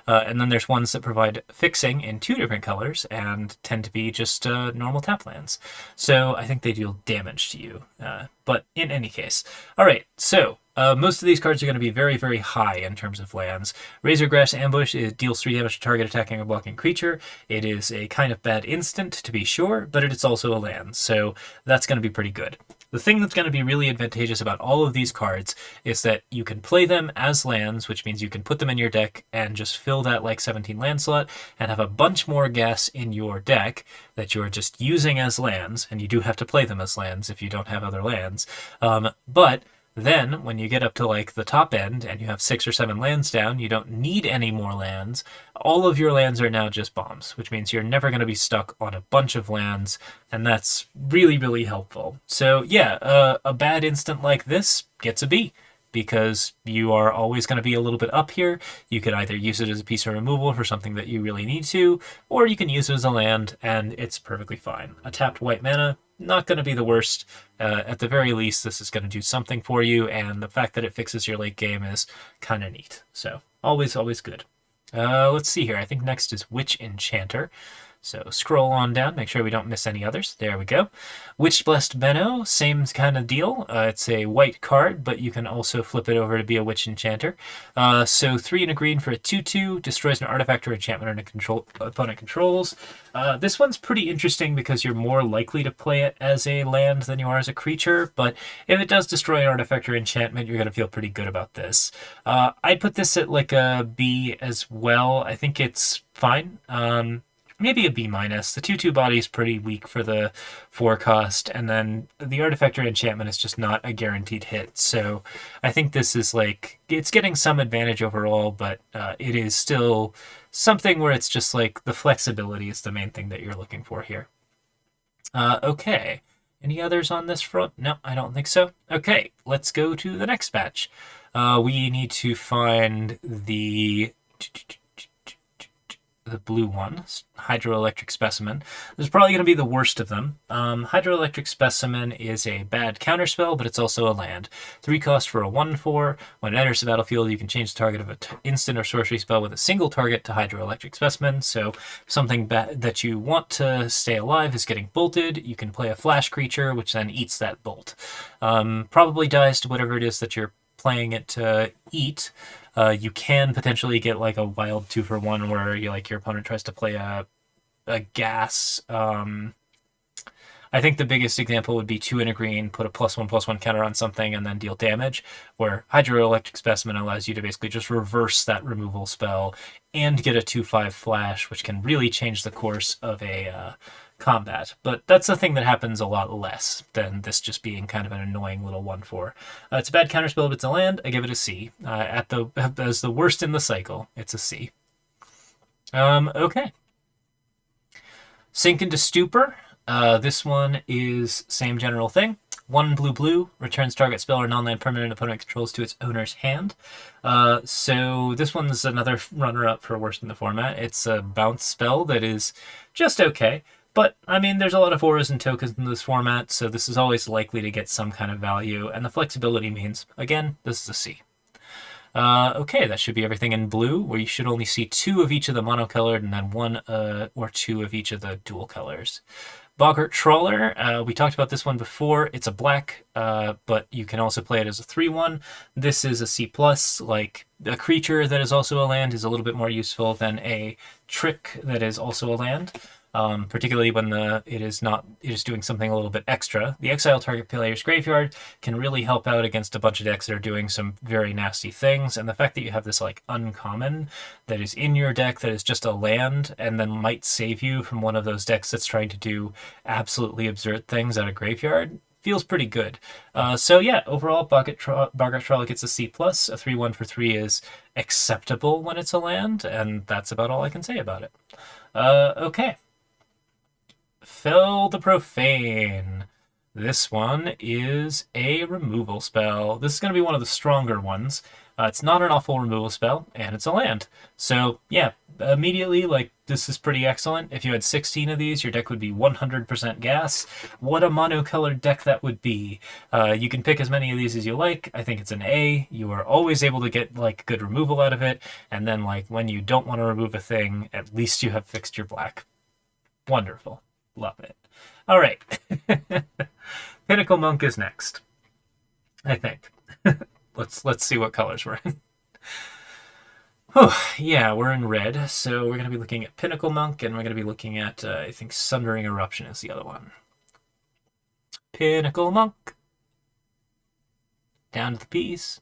And then there's ones that provide fixing in 2 different colors and tend to be just normal tap lands. So I think they deal damage to you. But in any case. All right, so most of these cards are going to be very, very high in terms of lands. Razorgrass Ambush deals 3 damage to target attacking or blocking creature. It is a kind of bad instant, to be sure, but it's also a land, so that's going to be pretty good. The thing that's going to be really advantageous about all of these cards is that you can play them as lands, which means you can put them in your deck and just fill that like 17 land slot and have a bunch more gas in your deck that you're just using as lands, and you do have to play them as lands if you don't have other lands. But then, when you get up to like the top end and you have 6 or 7 lands down, you don't need any more lands. All of your lands are now just bombs, which means you're never going to be stuck on a bunch of lands, and that's really, really helpful. So yeah, a bad instant like this gets a B, because you are always going to be a little bit up here. You can either use it as a piece of removal for something that you really need to, or you can use it as a land, and it's perfectly fine. A tapped white mana, not going to be the worst. At the very least, this is going to do something for you, and the fact that it fixes your late game is kind of neat. So always, always good. Let's see here. I think next is Witch Enchanter. So scroll on down, make sure we don't miss any others. There we go. Witch Blessed Benno, same kind of deal. It's a white card, but you can also flip it over to be a Witch Enchanter. So 3 and a green for a 2/2, destroys an artifact or enchantment opponent controls. This one's pretty interesting because you're more likely to play it as a land than you are as a creature, but if it does destroy an artifact or enchantment, you're going to feel pretty good about this. I'd put this at like a B as well. I think it's fine. Maybe a B-. The 2/2 body is pretty weak for the 4 cost, and then the artifact or enchantment is just not a guaranteed hit. So I think this is like, it's getting some advantage overall, but it is still something where it's just like the flexibility is the main thing that you're looking for here. Okay. Any others on this front? No, I don't think so. Okay, let's go to the next batch. We need to find the the blue one, Hydroelectric Specimen. This is probably going to be the worst of them. Hydroelectric Specimen is a bad counterspell, but it's also a land. 3 cost for a 1/4. When it enters the battlefield, you can change the target of an instant or sorcery spell with a single target to Hydroelectric Specimen. So something that you want to stay alive is getting bolted. You can play a flash creature, which then eats that bolt. Probably dies to whatever it is that you're playing it to eat. You can potentially get like a wild 2-for-1 where your opponent tries to play a gas. I think the biggest example would be 2 and a green, put a +1/+1 counter on something, and then deal damage, where Hydroelectric Specimen allows you to basically just reverse that removal spell and get a 2/5 flash, which can really change the course of a combat. But that's a thing that happens a lot less than this just being kind of an annoying little 1/4. It's a bad counterspell, but it's a land. I give it a C. As the worst in the cycle, it's a C. Okay. Sink into Stupor. This one is same general thing. 1 blue, returns target spell or non-land permanent opponent controls to its owner's hand. So this one's another runner-up for worst in the format. It's a bounce spell that is just okay. But, I mean, there's a lot of auras and tokens in this format, so this is always likely to get some kind of value, and the flexibility means, again, this is a C. Okay, that should be everything in blue, where you should only see 2 of each of the monocolored and then 1 or 2 of each of the dual colors. Boggart Trawler, we talked about this one before. It's a black, but you can also play it as a 3/1. This is a C+. Like, a creature that is also a land is a little bit more useful than a trick that is also a land. Particularly when it is doing something a little bit extra. The exile target player's graveyard can really help out against a bunch of decks that are doing some very nasty things, and the fact that you have this like uncommon that is in your deck that is just a land and then might save you from one of those decks that's trying to do absolutely absurd things out of graveyard feels pretty good. So yeah, overall, Boggart Trawler gets a C+. A 3/1 for 3 is acceptable when it's a land, and that's about all I can say about it. Okay. Fell the Profane. This one is a removal spell. This is going to be one of the stronger ones. It's not an awful removal spell, and it's a land. So, yeah, immediately, this is pretty excellent. If you had 16 of these, your deck would be 100% gas. What a monocolored deck that would be. You can pick as many of these as you like. I think it's an A. You are always able to get, good removal out of it. And then, when you don't want to remove a thing, at least you have fixed your black. Wonderful. Love it. All right. Pinnacle Monk is next, I think. Let's see what colors we're in. Oh, yeah, we're in red. So we're going to be looking at Pinnacle Monk, and we're going to be looking at, I think, Sundering Eruption is the other one. Pinnacle Monk. Down to the P's.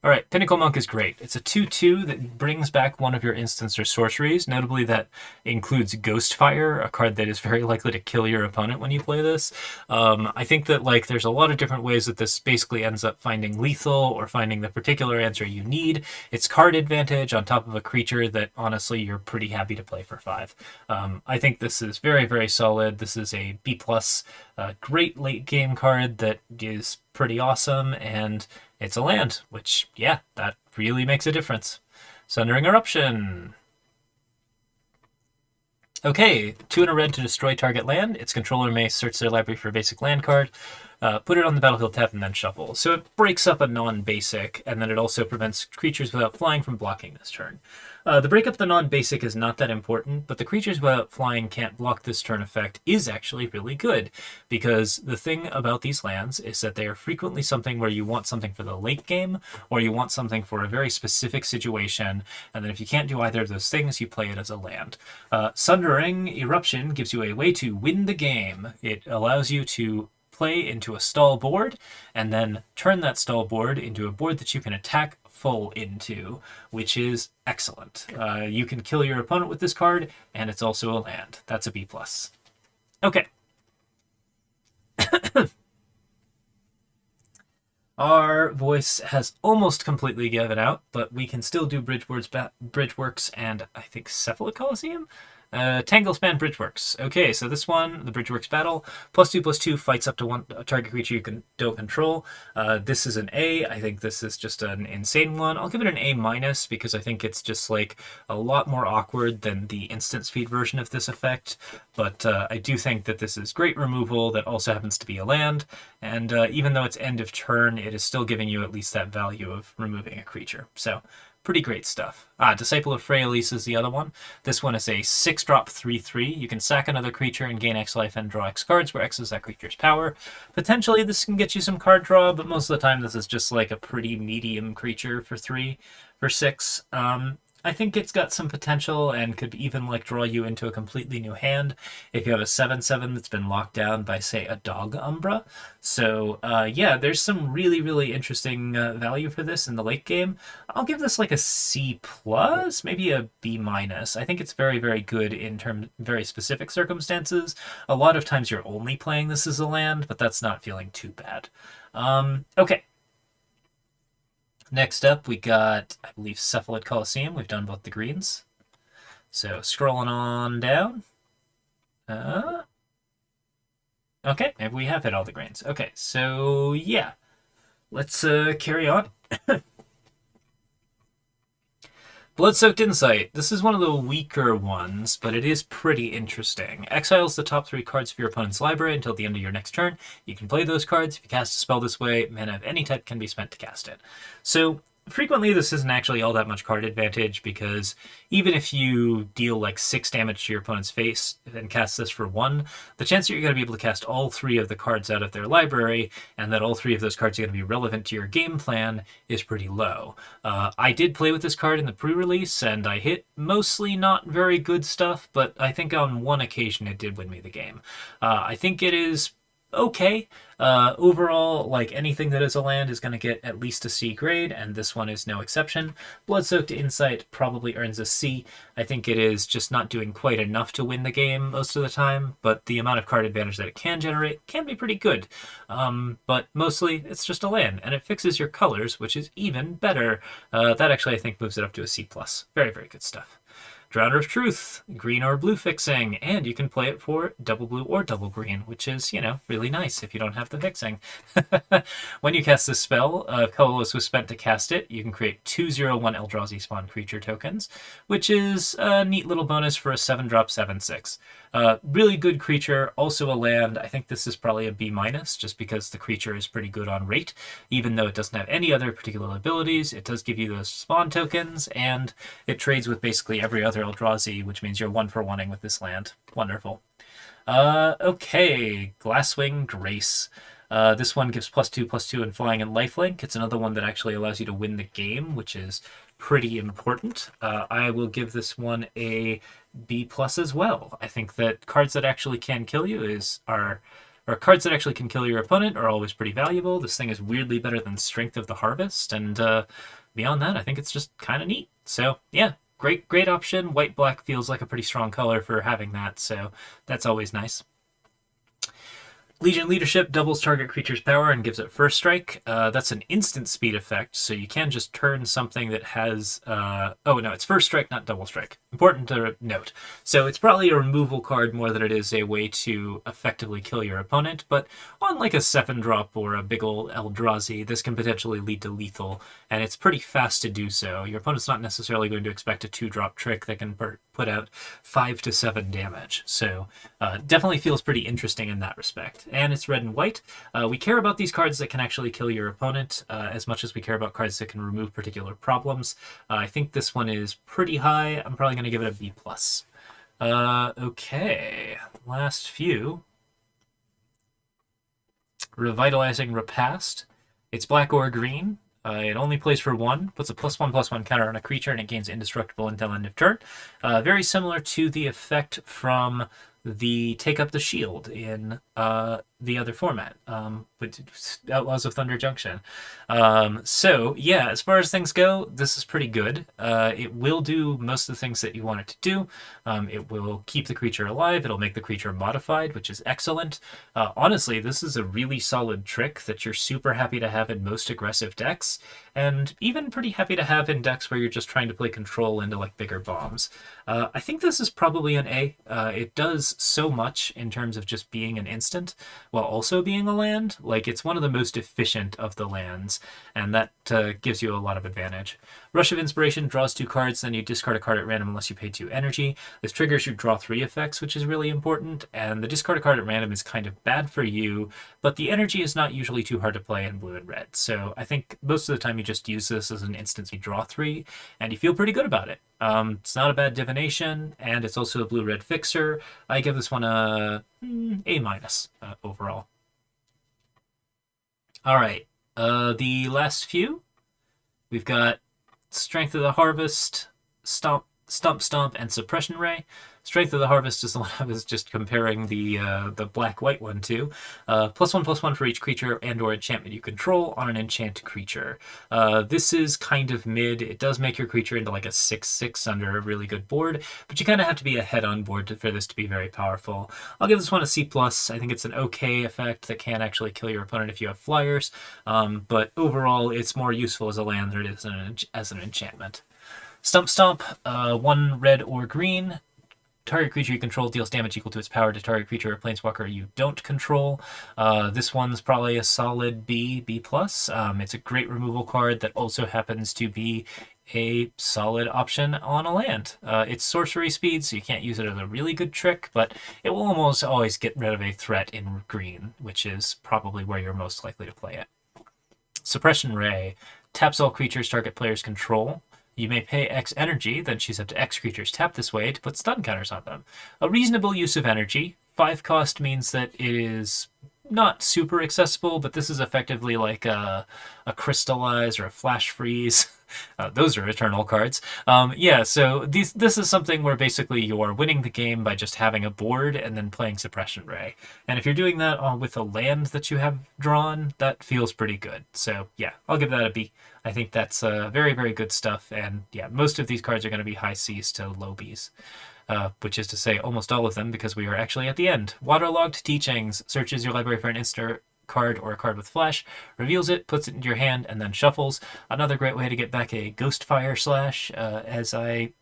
All right, Pinnacle Monk is great. It's a 2/2 that brings back one of your instants or sorceries. Notably, that includes Ghostfire, a card that is very likely to kill your opponent when you play this. I think that there's a lot of different ways that this basically ends up finding lethal or finding the particular answer you need. It's card advantage on top of a creature that honestly you're pretty happy to play for 5. I think this is very, very solid. This is a B+, great late game card that is pretty awesome, and it's a land, which, yeah, that really makes a difference. Sundering Eruption. Okay, 2 and a red to destroy target land. Its controller may search their library for a basic land card, put it on the battlefield tab, and then shuffle. So it breaks up a non-basic, and then it also prevents creatures without flying from blocking this turn. The break up the non-basic is not that important, but the creatures without flying can't block this turn effect is actually really good, because the thing about these lands is that they are frequently something where you want something for the late game, or you want something for a very specific situation, and then if you can't do either of those things, you play it as a land. Sundering Eruption gives you a way to win the game. It allows you to play into a stall board, and then turn that stall board into a board that you can attack full into, which is excellent. You can kill your opponent with this card, and it's also a land. That's a B+. Okay. Our voice has almost completely given out, but we can still do Bridgeworks and I think Cephalid Coliseum? Tanglespan Bridgeworks. Okay, so this one, the Bridgeworks battle, +2/+2 fights up to one target creature you don't control. This is an A. I think this is just an insane one. I'll give it an A- because I think it's just like a lot more awkward than the instant speed version of this effect. But I do think that this is great removal that also happens to be a land. And even though it's end of turn, it is still giving you at least that value of removing a creature. So pretty great stuff. Disciple of Freyalise is the other one. This one is a 6-drop 3/3. You can sack another creature and gain X life and draw X cards, where X is that creature's power. Potentially this can get you some card draw, but most of the time this is just like a pretty medium creature for 3, for 6. I think it's got some potential and could even like draw you into a completely new hand if you have a 7/7 that's been locked down by, say, a Dog Umbra. So yeah, there's some really, really interesting value for this in the late game. I'll give this like a C+, maybe a B-. I think it's very, very good in very specific circumstances. A lot of times you're only playing this as a land, but that's not feeling too bad. Okay. Next up, we got, I believe, Cephalid Coliseum. We've done both the greens. So scrolling on down. Okay, maybe we have hit all the greens. Okay, so yeah. Let's carry on. Blood-Soaked Insight. This is one of the weaker ones, but it is pretty interesting. Exiles the top 3 cards of your opponent's library until the end of your next turn. You can play those cards. If you cast a spell this way, mana of any type can be spent to cast it. So frequently this isn't actually all that much card advantage, because even if you deal like 6 damage to your opponent's face and cast this for 1, the chance that you're going to be able to cast all 3 of the cards out of their library and that all 3 of those cards are going to be relevant to your game plan is pretty low. I did play with this card in the pre-release and I hit mostly not very good stuff, but I think on one occasion it did win me the game. I think it is okay. Overall, like anything that is a land is going to get at least a C grade, and this one is no exception. Blood-Soaked Insight probably earns a C. I think it is just not doing quite enough to win the game most of the time, but the amount of card advantage that it can generate can be pretty good. But mostly, it's just a land, and it fixes your colors, which is even better. That actually, I think, moves it up to a C+. Very, very good stuff. Drowner of Truth, green or blue fixing, and you can play it for double blue or double green, which is, you know, really nice if you don't have the fixing. When you cast this spell, Colorless was spent to cast it. You can create 2/0/1 Eldrazi spawn creature tokens, which is a neat little bonus for a 7-drop 7/6. Really good creature, also a land. I think this is probably a B-, just because the creature is pretty good on rate. Even though it doesn't have any other particular abilities, it does give you those spawn tokens, and it trades with basically every other Eldrazi, which means you're 1-for-1ing with this land. Wonderful. Okay, Glasswing Grace. This one gives +2/+2 in flying and lifelink. It's another one that actually allows you to win the game, which is pretty important. I will give this one a B+ as well. I think that cards that actually can kill you or cards that actually can kill your opponent are always pretty valuable. This thing is weirdly better than Strength of the Harvest, and beyond that, I think it's just kind of neat. So yeah, great option. White-black feels like a pretty strong color for having that, so that's always nice. Legion Leadership doubles target creature's power and gives it first strike. That's an instant speed effect, so you can just turn something that has... oh, no, it's first strike, not double strike. Important to note. So it's probably a removal card more than it is a way to effectively kill your opponent, but on like a 7-drop or a big ol' Eldrazi, this can potentially lead to lethal, and it's pretty fast to do so. Your opponent's not necessarily going to expect a 2-drop trick that can put out 5 to 7 damage, so definitely feels pretty interesting in that respect. And it's red and white. We care about these cards that can actually kill your opponent as much as we care about cards that can remove particular problems. I think this one is pretty high. I'm probably going to give it a B+. Okay, last few. Revitalizing Repast. It's black or green. It only plays for 1, puts a +1/+1 counter on a creature, and it gains indestructible until end of turn. Very similar to the effect from the Take Up the Shield in the other format, with Outlaws of Thunder Junction. So yeah, as far as things go, this is pretty good. It will do most of the things that you want it to do. It will keep the creature alive. It'll make the creature modified, which is excellent. Honestly, this is a really solid trick that you're super happy to have in most aggressive decks, and even pretty happy to have in decks where you're just trying to play control into like bigger bombs. I think this is probably an A. It does so much in terms of just being an instant while also being a land. Like, it's one of the most efficient of the lands, and that gives you a lot of advantage. Rush of Inspiration draws 2 cards, then you discard a card at random unless you pay 2 energy. This triggers your draw 3 effects, which is really important, and the discard a card at random is kind of bad for you, but the energy is not usually too hard to play in blue and red. So I think most of the time you just use this as an instant you draw 3, and you feel pretty good about it. It's not a bad divination, and it's also a blue-red fixer. I give this one a A- overall. All right, the last few, we've got Strength of the Harvest, Stomp, and Suppression Ray. Strength of the Harvest is the one I was just comparing the black-white one to. +1/+1 for each creature and or enchantment you control on an enchant creature. This is kind of mid. It does make your creature into like a 6/6 under a really good board, but you kind of have to be ahead on board for this to be very powerful. I'll give this one a C+. I think it's an okay effect that can actually kill your opponent if you have flyers, but overall it's more useful as a land than it is as an enchantment. Stomp, 1 red or green. Target creature you control deals damage equal to its power to target creature or planeswalker you don't control. This one's probably a solid B+. It's a great removal card that also happens to be a solid option on a land. It's sorcery speed, so you can't use it as a really good trick, but it will almost always get rid of a threat in green, which is probably where you're most likely to play it. Suppression Ray taps all creatures target players control. You may pay X energy, then choose up to X creatures tapped this way to put stun counters on them. A reasonable use of energy. 5 cost means that it is not super accessible, but this is effectively like a crystallize or a flash freeze. Those are eternal cards. Yeah, so this is something where basically you're winning the game by just having a board and then playing Suppression Ray. And if you're doing that with a land that you have drawn, that feels pretty good. So yeah, I'll give that a B. I think that's very, very good stuff. And yeah, most of these cards are going to be high Cs to low Bs. Which is to say almost all of them, because we are actually at the end. Waterlogged Teachings searches your library for an instant card or a card with flash, reveals it, puts it into your hand, and then shuffles. Another great way to get back a Ghostfire Slash, as I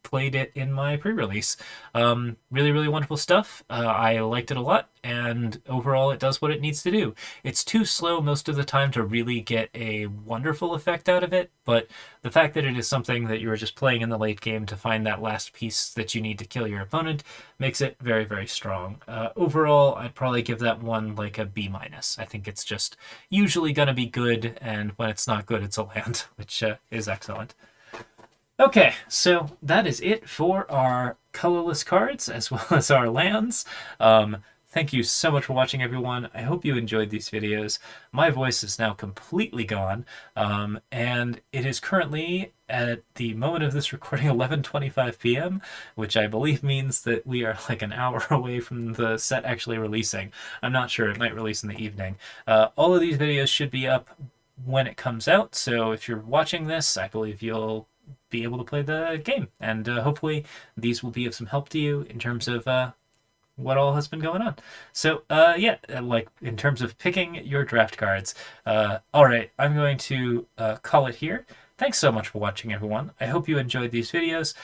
played it in my pre-release. Really, really wonderful stuff. I liked it a lot, and overall it does what it needs to do. It's too slow most of the time to really get a wonderful effect out of it, but the fact that it is something that you were just playing in the late game to find that last piece that you need to kill your opponent makes it very, very strong. Overall, I'd probably give that one like a B-. I think it's just usually going to be good, and when it's not good, it's a land, which is excellent. Okay, so that is it for our colorless cards as well as our lands. Thank you so much for watching, everyone. I hope you enjoyed these videos. My voice is now completely gone, and it is currently, at the moment of this recording, 11:25 p.m., which I believe means that we are like an hour away from the set actually releasing. I'm not sure. It might release in the evening. All of these videos should be up when it comes out, so if you're watching this, I believe you'll be able to play the game, and hopefully these will be of some help to you in terms of what all has been going on. So yeah, like in terms of picking your draft cards. All right, I'm going to call it here. Thanks so much for watching, everyone. I hope you enjoyed these videos.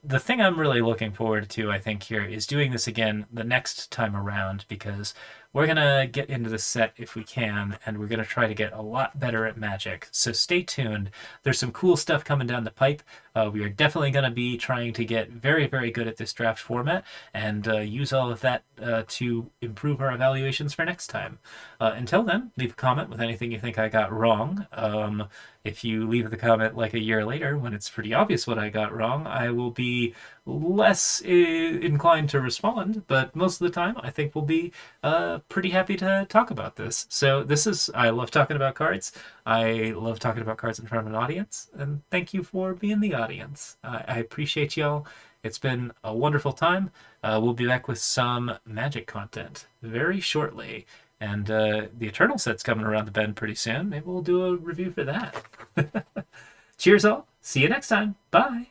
The thing I'm really looking forward to, I think, here is doing this again the next time around, because we're going to get into the set if we can, and we're going to try to get a lot better at Magic. So stay tuned. There's some cool stuff coming down the pipe. We are definitely going to be trying to get very, very good at this draft format and use all of that to improve our evaluations for next time. Until then, leave a comment with anything you think I got wrong. If you leave the comment like a year later when it's pretty obvious what I got wrong, I will be less inclined to respond, but most of the time I think we'll be pretty happy to talk about this. So I love talking about cards. I love talking about cards in front of an audience, and thank you for being the audience. I appreciate y'all. It's been a wonderful time. We'll be back with some Magic content very shortly. And the Eternal set's coming around the bend pretty soon. Maybe we'll do a review for that. Cheers all. See you next time. Bye.